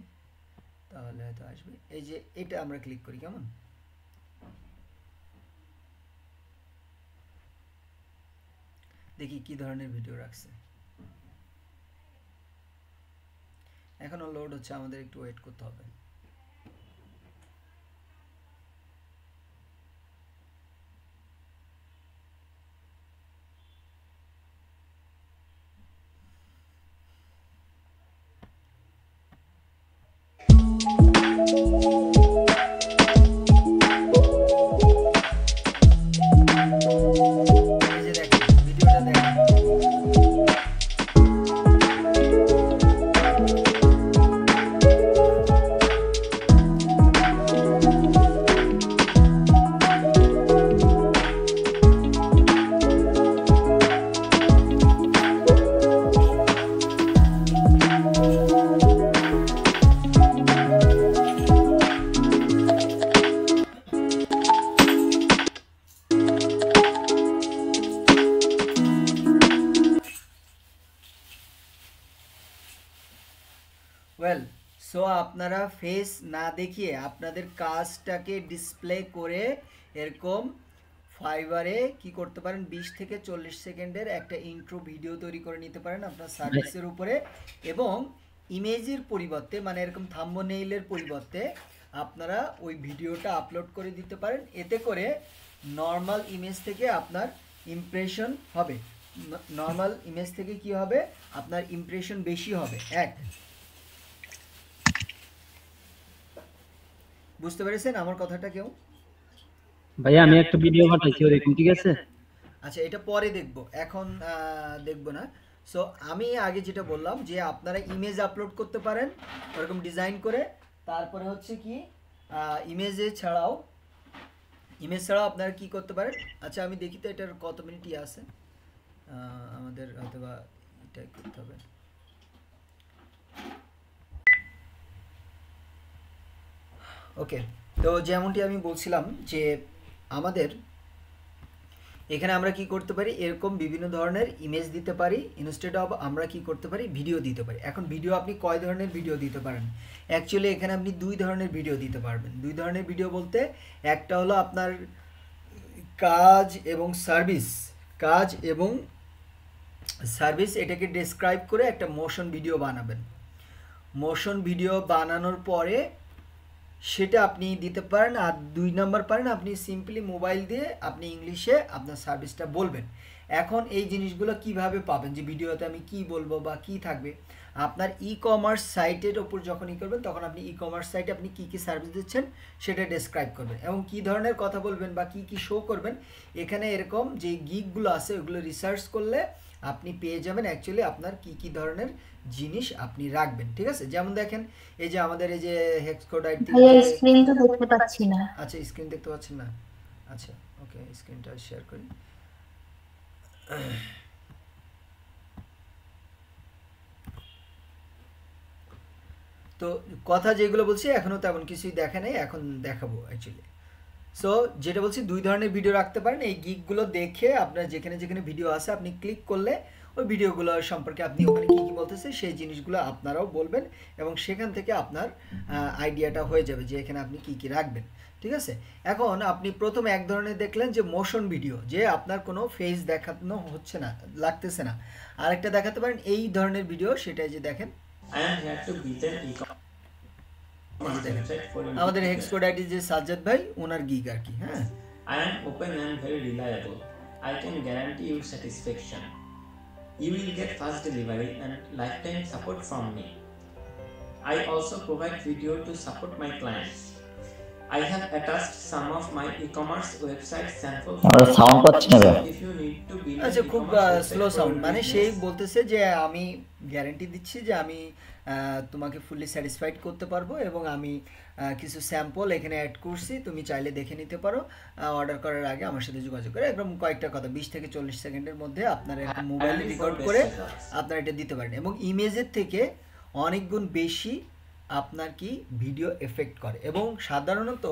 তাহলে হয়তো আসবে। এই যে এটা আমরা ক্লিক করি, কেমন? দেখি কি ধরনের ভিডিও রাখছে। এখনো লোড হচ্ছে, আমাদের একটু ওয়েট করতে হবে। এই যে দেখেন ভিডিওটা দেখেন। ওয়েল, সো আপনারা ফেস না দেখিয়ে আপনাদের কাজটাকে ডিসপ্লে করে এরকম ফাইবারে কি করতে পারেন, 20 থেকে 40 সেকেন্ডের একটা ইন্ট্রো ভিডিও তৈরি করে নিতে পারেন আপনার সার্ভিসের উপরে, এবং ইমেজের পরিবর্তে মানে এরকম থাম্বনেইলের পরিবর্তে আপনারা ওই ভিডিওটা আপলোড করে দিতে পারেন। এতে করে নর্মাল ইমেজ থেকে আপনার ইমপ্রেশন হবে, নর্মাল ইমেজ থেকে কি হবে, আপনার ইমপ্রেশন বেশি হবে। এক, বুঝতে পেরেছেন আমার কথাটা কেউ? ভাইয়া আমি একটা ভিডিও পাঠাইছি, ও দেখুন, ঠিক আছে? আচ্ছা, এটা পরে দেখব, এখন দেখব না। সো আমি আগে যেটা বললাম যে আপনারা ইমেজ আপলোড করতে পারেন ওরকম ডিজাইন করে। তারপরে হচ্ছে কি ইমেজ ছাড়াও আপনারা কি করতে পারেন। আচ্ছা আমি দেখি তো এটার কত মিনিটই আছে, আমাদের হয়তো বা এটাই করতে হবে। ওকে, তো যেমনটি আমি বলছিলাম যে আমাদের এখানে আমরা কি করতে পারি, এরকম বিভিন্ন ধরনের ইমেজ দিতে পারি, ইনস্টেড অফ আমরা কি করতে পারি, ভিডিও দিতে পারি। এখন ভিডিও আপনি কয় ধরনের ভিডিও দিতে পারেন? অ্যাকচুয়ালি এখানে আপনি দুই ধরনের ভিডিও দিতে পারবেন। দুই ধরনের ভিডিও বলতে একটা হলো আপনার কাজ এবং সার্ভিস এটাকে ডেসক্রাইব করে একটা মোশন ভিডিও বানাবেন। মোশন ভিডিও বানানোর পরে সেটা আপনি দিতে পারেন। আর দুই নাম্বার পারেন আপনি সিম্পলি মোবাইল দিয়ে আপনি ইংলিশে আপনার সার্ভিসটা বলবেন। এখন এই জিনিসগুলো কিভাবে পাবেন, যে ভিডিওতে আমি কি বলবো বা কি থাকবে, আপনার ই কমার্স সাইটের ওপর যখন করবেন তখন আপনি ই কমার্স সাইটে আপনি কি কি সার্ভিস দিচ্ছেন সেটা ডেসক্রাইব করবেন, এবং কি ধরনের কথা বলবেন বা কি কি শো করবেন। এখানে এরকম যে গিগগুলো আছে ওগুলো রিসার্চ করলে আপনি পেয়ে যাবেন অ্যাকচুয়ালি আপনার কি কি ধরনের জিনিস আপনি রাখবেন। ঠিক আছে, যেমন দেখেন এই যে আমাদের এই যে হেক্সকোড স্ক্রিন তো দেখতে পাচ্ছি না। আচ্ছা স্ক্রিন দেখতে পাচ্ছেন না? আচ্ছা ওকে, স্ক্রিনটা শেয়ার করি। তো কথা যেগুলো বলছি এখনো তেমন কিছুই দেখা নেই, এখন দেখাবো অ্যাকচুয়ালি। সো যেটা বলছি দুই ধরনের ভিডিও রাখতে পারেন। এই গিগগুলো দেখে আপনার যেখানে যেখানে ভিডিও আছে আপনি ক্লিক করলে ওই ভিডিওগুলো সম্পর্কে আপনি ওখানে কী কী বলতেছে সেই জিনিসগুলো আপনারাও বলবেন, এবং সেখান থেকে আপনার আইডিয়াটা হয়ে যাবে যে এখানে আপনি কী কী রাখবেন। ঠিক আছে, এখন আপনি প্রথম এক ধরনের দেখলেন যে মোশন ভিডিও, যে আপনার কোনো ফেস দেখানো হচ্ছে না, লাগতেছে না। আরেকটা দেখাতে পারেন এই ধরনের ভিডিও, সেটাই যে দেখেন আমাদের হেক্সকোড আইডি যে সাজ্জাদ ভাই ওনার গিগ আর কি। হ্যাঁ, I am open and very reliable. I can guarantee you satisfaction. You will get fast delivery and lifetime support from me. I also provide video to support my clients. I have attached some of my e-commerce website samples. আমরা সাউন্ড পাচ্ছি না ভাই। If you need to build আচ্ছা, an খুব e-commerce website slow for sound, your মানে business, সেই বলতেছে যে আমি গ্যারান্টি দিচ্ছি যে আমি তোমাকে ফুললি স্যাটিসফাইড করতে পারবো এবং আমি কিছু স্যাম্পল এখানে অ্যাড করছি, তুমি চাইলে দেখে নিতে পারো অর্ডার করার আগে আমার সাথে যোগাযোগ করে। একদম কয়েকটা কথা 20 থেকে 40 সেকেন্ডের মধ্যে আপনারা একটা মোবাইলে রেকর্ড করে আপনারা এটা দিতে পারেন এবং ইমেজের থেকে অনেক গুণ বেশি আপনার কি ভিডিও এফেক্ট করে। এবং সাধারণত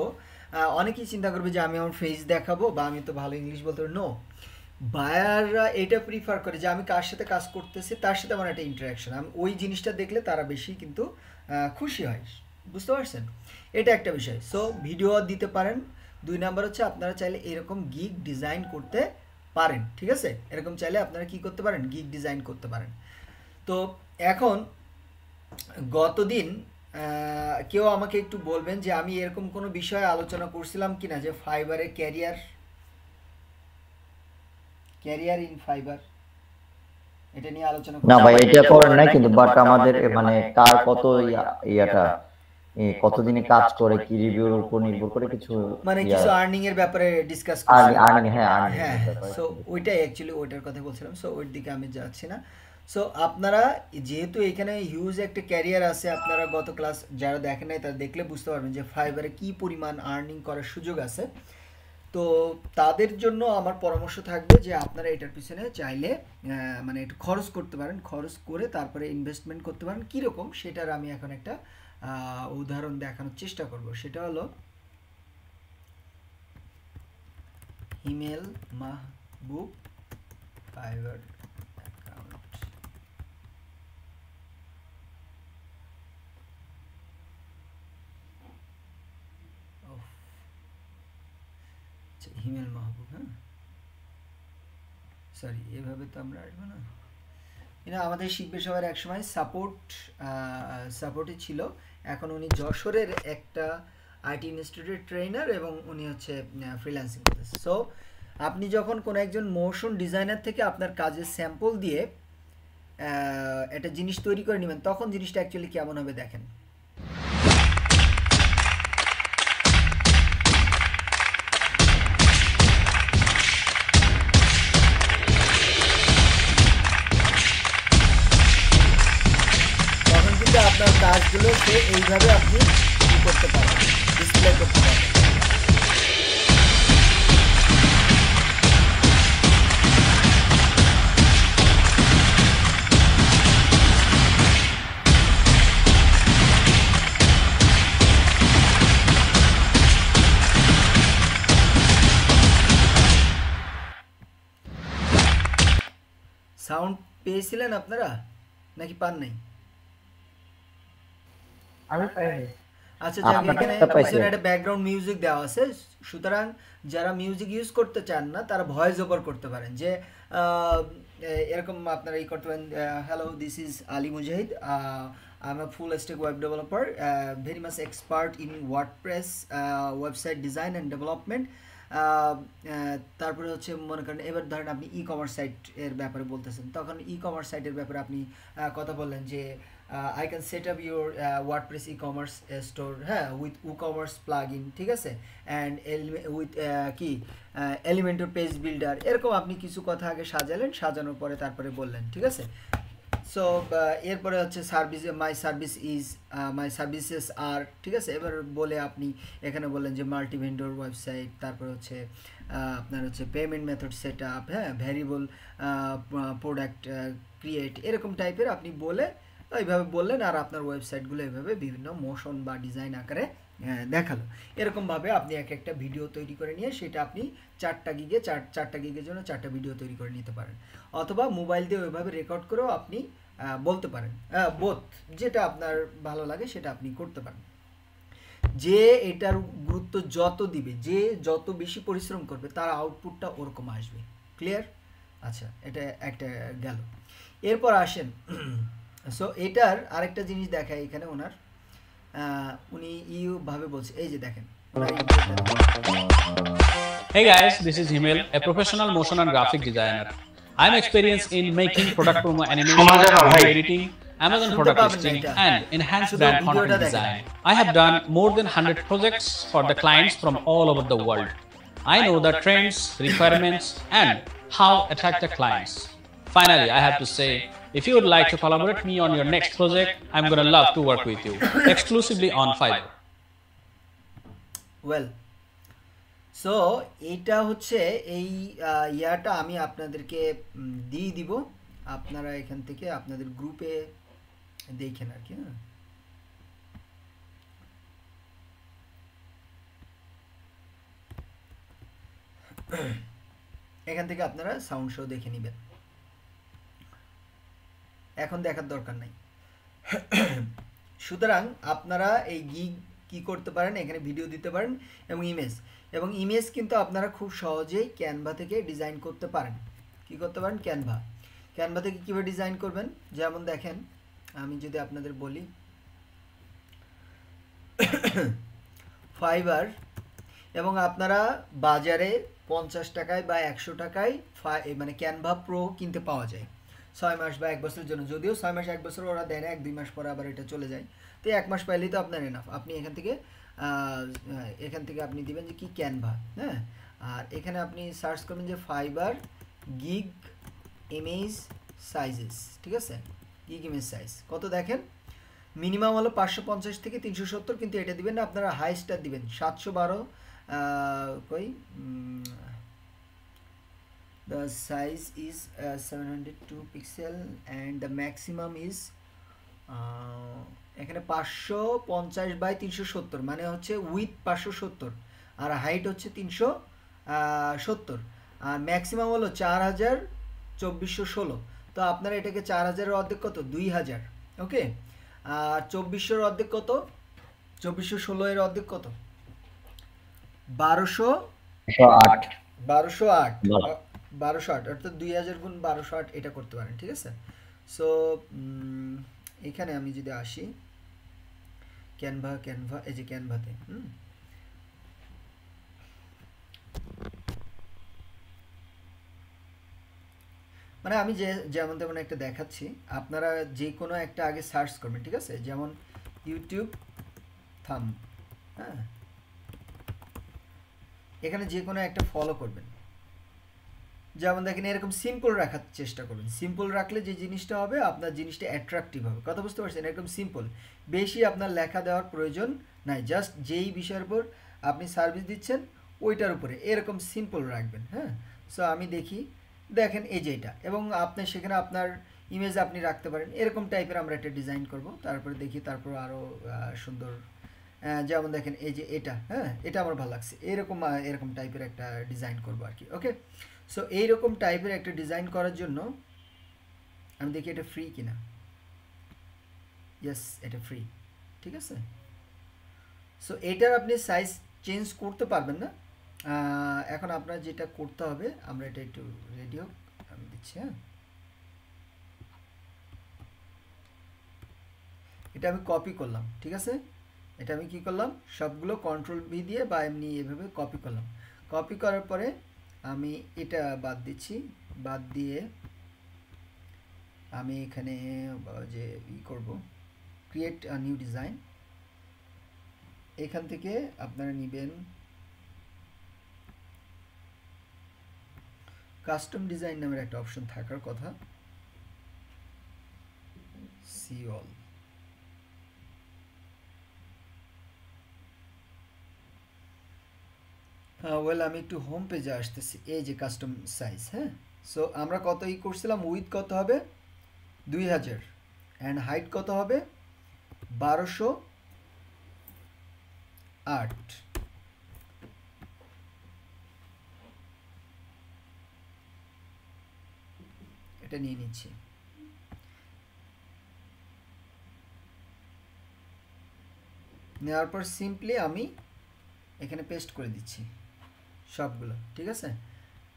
অনেকেই চিন্তা করবে যে আমি আমার ফেস দেখাবো বা আমি তো ভালো ইংলিশ বলতে পারি, নো, বায়াররা এটা প্রিফার করে যে আমি কার সাথে কাজ করতেছি তার সাথে আমার একটা ইন্টারাকশন, আমি ওই জিনিসটা দেখলে তারা বেশি কিন্তু খুশি হয়, বুঝতে পারছেন? এটা একটা বিষয়। সো ভিডিও দিতে পারেন। 2 নাম্বার হচ্ছে আপনারা চাইলে এরকম গিগ ডিজাইন করতে পারেন, ঠিক আছে? এরকম চাইলে আপনারা কি করতে পারেন, গিগ ডিজাইন করতে পারেন। তো এখন গতদিন কেউ আমাকে একটু বলবেন যে আমি এরকম কোনো বিষয়ে আলোচনা করছিলাম কিনা যে ফাইবারে ক্যারিয়ার ইন ফাইবার, এটা নিয়ে আলোচনা না ভাই এটা করেন না, কিন্তু বাট আমাদের মানে কার কত ইয়াটা কতদিনে কাজ করে কি রিভিউর উপর নির্ভর করে কিছু মানে কিছু আর্নিং এর ব্যাপারে ডিসকাস করছি। আর্নিং, হ্যাঁ আর্নিং, হ্যাঁ, সো ওইটাই অ্যাকচুয়ালি ওইটার কথা বলছিলাম। সো ওই দিকে আমি যাচ্ছি না। সো আপনারা যেহেতু এখানে হিউজ একটা ক্যারিয়ার আছে, আপনারা গত ক্লাস যারা দেখেন নাই তারা দেখলে বুঝতে পারবেন যে ফাইবারে কি পরিমাণ আর্নিং করার সুযোগ আছে। তো তাদের জন্য আমার পরামর্শ থাকবে যে আপনারা এটার পিছনে চাইলে মানে একটু খরচ করতে পারেন, খরচ করে তারপরে ইনভেস্টমেন্ট করতে পারেন। কীরকম সেটার আমি এখন একটা উদাহরণ দেখানোর চেষ্টা করব। সেটা হলো ইমেল মাহবুব ফাইবার অ্যাকাউন্ট। হিমেল মাহবুব, হ্যাঁ সরি এভাবে তো আমরা আসবো না। এটা আমাদের শিখবে সবার এক সময় সাপোর্টে ছিল, এখন উনি যশোরের একটা আইটি ইনস্টিটিউটের ট্রেনার এবং উনি হচ্ছে ফ্রিল্যান্সিং করতেছে। সো আপনি যখন কোনো একজন মোশন ডিজাইনার থেকে আপনার কাজের স্যাম্পল দিয়ে একটা জিনিস তৈরি করে নেবেন, তখন জিনিসটা অ্যাকচুয়ালি কেমন হবে দেখেন। আপনার কাজগুলো সে এইভাবে আপনি কি করতে পারবেন, ডিসপ্লে করতে পারবেন। সাউন্ড পেয়েছিলেন আপনারা নাকি পান নাই? আমি পাইনি। আচ্ছা, যাক এখানে পিছনে একটা ব্যাকগ্রাউন্ড মিউজিক দেওয়া আছে, সুতরাং যারা মিউজিক ইউজ করতে চান না তারা ভয়েস ওভার করতে পারেন। যে এরকম আপনারা এই করতে পারেন, hello this is Ali Mujahid, I am a full stack web developer, very much expert in WordPress website design and development. তারপরে হচ্ছে মনে করেন এবার ধরেন আপনি ই কমার্স সাইট এর ব্যাপারে বলতেছেন, তখন ই কমার্স সাইটের ব্যাপারে আপনি কথা বললেন যে I can set up your WordPress e-commerce store, হ্যাঁ, with WooCommerce plugin, ঠিক আছে, and with কি Elementor page builder, এরকম আপনি কিছু কথা আগে সাজালেন, সাজানোর পরে তারপরে বললেন, ঠিক আছে। সো এরপরে হচ্ছে সার্ভিস, মাই সার্ভিসেস আর, ঠিক আছে। এবার বলে আপনি এখানে বললেন যে মাল্টি ভেন্ডর ওয়েবসাইট, তারপর হচ্ছে আপনার হচ্ছে পেমেন্ট মেথড সেট আপ, হ্যাঁ, ভ্যারিয়েবল প্রোডাক্ট ক্রিয়েট, এরকম টাইপের আপনি বলে এইভাবে বললেন, আর আপনার ওয়েবসাইটগুলো এইভাবে বিভিন্ন মোশন বা ডিজাইন আকারে দেখালো। এরকমভাবে আপনি এক একটা ভিডিও তৈরি করে নিয়ে সেটা আপনি 4টা গিগের জন্য 4টা ভিডিও তৈরি করে নিতে পারেন, অথবা মোবাইল দিয়ে ওইভাবে রেকর্ড করেও আপনি বলতে পারেন, বোথ, যেটা আপনার ভালো লাগে সেটা আপনি করতে পারেন। যে এটার গুরুত্ব যত দিবে, যে যত বেশি পরিশ্রম করবে তার আউটপুটটা ওরকম আসবে। ক্লিয়ার? আচ্ছা, এটা একটা গেল। এরপর আসেন, সো এটার আরেকটা জিনিস দেখায় এখানে ওনার, উনি ভাবে বলছে, এই যে দেখেন। Hey guys, this is Himel, a professional motion and graphic designer. I'm experienced in making product promo animation, video editing, Amazon শুনতে product পাবেন না listing, এটা। and enhanced শুধু brand ভিডিওটা content দেখেন। design. I have done more than 100 projects for the clients from all over the world. I know the trends, requirements, and how attract the clients. Finally, I have to say, if you would like to collaborate me on your next project, I'm gonna love to work with you exclusively on Fiverr. Well, so এইটা হচ্ছে এই ইয়াটা আমি আপনাদেরকে দিয়ে দিব, আপনারা এখান থেকে আপনাদের গ্রুপে দেখেন আর কি। হ্যাঁ, এখান থেকে আপনারা সাউন্ড শো দেখে নেবেন, এখন দেখার দরকার নাই। সুতরাং আপনারা এই গিগ কি করতে পারেন, এখানে ভিডিও দিতে পারেন এবং ইমেজ কিন্তু আপনারা খুব সহজেই ক্যানভা থেকে ডিজাইন করতে পারেন। কি করতে পারেন? ক্যানভা থেকে কীভাবে ডিজাইন করবেন, যেমন দেখেন আমি যদি আপনাদের বলি ফাইবার, এবং আপনারা বাজারে 50 টাকায় বা 100 টাকায় মানে ক্যানভা প্রো কিনতে পাওয়া যায় 6 মাস বা 1 বছরের জন্য। যদিও 6 মাস 1 বছর ওরা দেয় না, 1-2 মাস পরে আবার এটা চলে যায়। তো 1 মাস পাইলেই তো আপনার এনাফ। আপনি এখান থেকে আপনি দিবেন যে কি ক্যানভা, হ্যাঁ, আর এখানে আপনি সার্চ করবেন যে ফাইবার গিগ ইমেজ সাইজেস, ঠিক আছে? গিগ ইমেজ সাইজ কত দেখেন, মিনিমাম হলো 550 থেকে 370, কিন্তু এটা দিবেন না, আপনারা হাইস্টার দিবেন 712। The size is 702 pixel and the maximum is এখানে 550 বাই 370, মানে হচ্ছে উইথ 570 আর হাইট হচ্ছে 370, আর ম্যাক্সিমাম হলো 4416। তো আপনারা এটাকে 4000 এর অর্ধেক কত, 2000, ওকে। আর 2400 এর অর্ধেক কত, 2416 এর অর্ধেক কত, 1208 অর্থাৎ 2000 গুণ 1208, এটা করতে পারেন, ঠিক আছে? সো এখানে আমি যদি আসি ক্যানভা, এই যে ক্যানভাতে, মানে আমি যেমন তেমন একটা দেখাচ্ছি, আপনারা যে কোনো একটা আগে সার্চ করবেন, ঠিক আছে? যেমন ইউটিউব থাম, হ্যাঁ, এখানে যে কোনো একটা ফলো করবেন। যেমন দেখেন এরকম সিম্পল রাখার চেষ্টা করবেন। সিম্পল রাখলে যে জিনিসটা হবে, আপনার জিনিসটা অ্যাট্রাকটিভ হবে। কথা বুঝতে পারছেন? এরকম সিম্পল, বেশি আপনার লেখা দেওয়ার প্রয়োজন নাই, জাস্ট যেই বিষয়ের উপর আপনি সার্ভিস দিচ্ছেন ওইটার উপরে এরকম সিম্পল রাখবেন। হ্যাঁ, সো আমি দেখেন এই যে এটা, এবং আপনি সেখানে আপনার ইমেজ আপনি রাখতে পারেন। এরকম টাইপের আমরা একটা ডিজাইন করব, তারপরে দেখি তারপর আরও সুন্দর। যেমন দেখেন এই যে এটা, হ্যাঁ, এটা আমার ভালো লাগছে, এরকম টাইপের একটা ডিজাইন করব আর কি, ওকে। সো এইরকম টাইপের একটা ডিজাইন করার জন্য আমি দেখি এটা ফ্রি কিনা। ইয়েস, এটা ফ্রি, ঠিক আছে। সো এটার আপনি সাইজ চেঞ্জ করতে পারবেন না। এখন আপনার যেটা করতে হবে, আমরা এটা একটু রেডি হোক, আমি দিচ্ছি। হ্যাঁ, এটা আমি কপি করলাম, ঠিক আছে? এটা আমি কি করলাম, সবগুলো Ctrl+V দিয়ে বা এমনি এভাবে কপি করলাম। কপি করার পরে আমি এটা বাদ দিচ্ছি, বাদ দিয়ে আমি এখানে যে করব, ক্রিয়েট আ নিউ ডিজাইন। এখান থেকে আপনারা নেবেন কাস্টম ডিজাইন নামের একটা অপশন থাকার কথা, সি অল। ওয়েল, আমি একটু হোম পেজে আসতেছি। এই যে কাস্টম সাইজ, হ্যাঁ। সো আমরা কত করছিলাম, উইথ কত হবে 2000 অ্যান্ড হাইট কত হবে 1208। এটা নিয়ে নিচ্ছি। নেওয়ার পর সিম্পলি আমি এখানে পেস্ট করে দিচ্ছি সবগুলো, ঠিক আছে?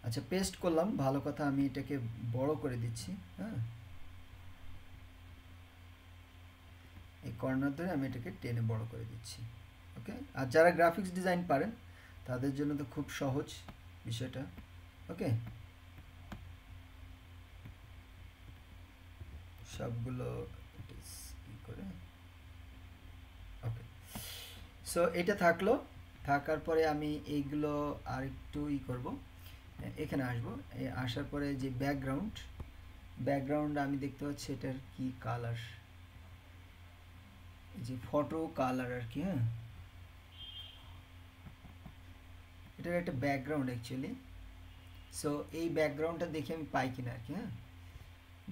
আচ্ছা, পেস্ট করলাম, ভালো কথা। আমি এটাকে বড় করে দিচ্ছি। হ্যাঁ, এই কর্নার ধরে আমি এটাকে টেনে বড় করে দিচ্ছি, ওকে। আর যারা গ্রাফিক্স ডিজাইন পারেন তাদের জন্য তো খুব সহজ বিষয়টা, ওকে। সবগুলো সো এটা থাকলো, থাকার পরে আমি এইগুলো আর একটু করব, এখানে আসবো, আসার পরে যে ব্যাকগ্রাউন্ড আমি দেখতে পাচ্ছি এটার কি কালার, যে ফটো কালার আর কি। হ্যাঁ, এটার একটা ব্যাকগ্রাউন্ড অ্যাকচুয়ালি। সো এই ব্যাকগ্রাউন্ডটা দেখে আমি পাই কিনা আর কি। হ্যাঁ,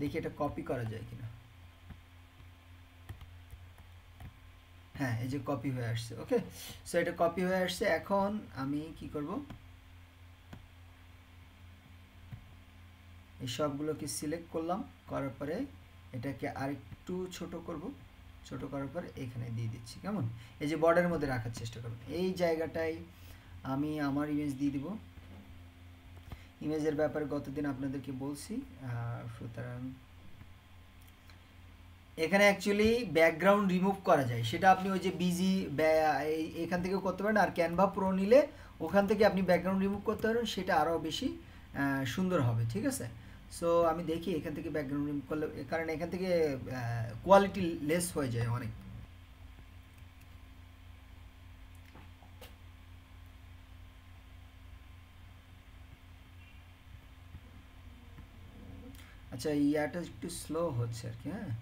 দেখি এটা কপি করা যায় কিনা। হ্যাঁ, এই যে কপি হয়ে আসছে। ওকে, সো এটা কপি হয়ে আসছে। এখন আমি কি করব, এই সবগুলোকে সিলেক্ট করলাম, করার পরে এটাকে আরেকটু ছোট করব, ছোট করার পরে এখানে দিয়ে দিচ্ছি। কেমন, এই যে বর্ডারের মধ্যে রাখার চেষ্টা করবেন। এই জায়গাটায় আমি আমার ইমেজ দিয়ে দিব। ইমেজের ব্যাপারে গতদিন আপনাদেরকে বলছি। সুতরাং এখানে অ্যাকচুয়ালি ব্যাকগ্রাউন্ড রিমুভ করা যায়, সেটা আপনি ওই যে বিজি এখান থেকেও করতে পারেন, আর ক্যানভা প্রো নিলে ওখান থেকে আপনি ব্যাকগ্রাউন্ড রিমুভ করতে পারেন, সেটা আরও বেশি সুন্দর হবে। ঠিক আছে, সো আমি দেখি এখান থেকে ব্যাকগ্রাউন্ড রিমুভ করলে, কারণ এখান থেকে কোয়ালিটি লেস হয়ে যায় অনেক। আচ্ছা, ইয়াটা একটু স্লো হচ্ছে আর কি। হ্যাঁ,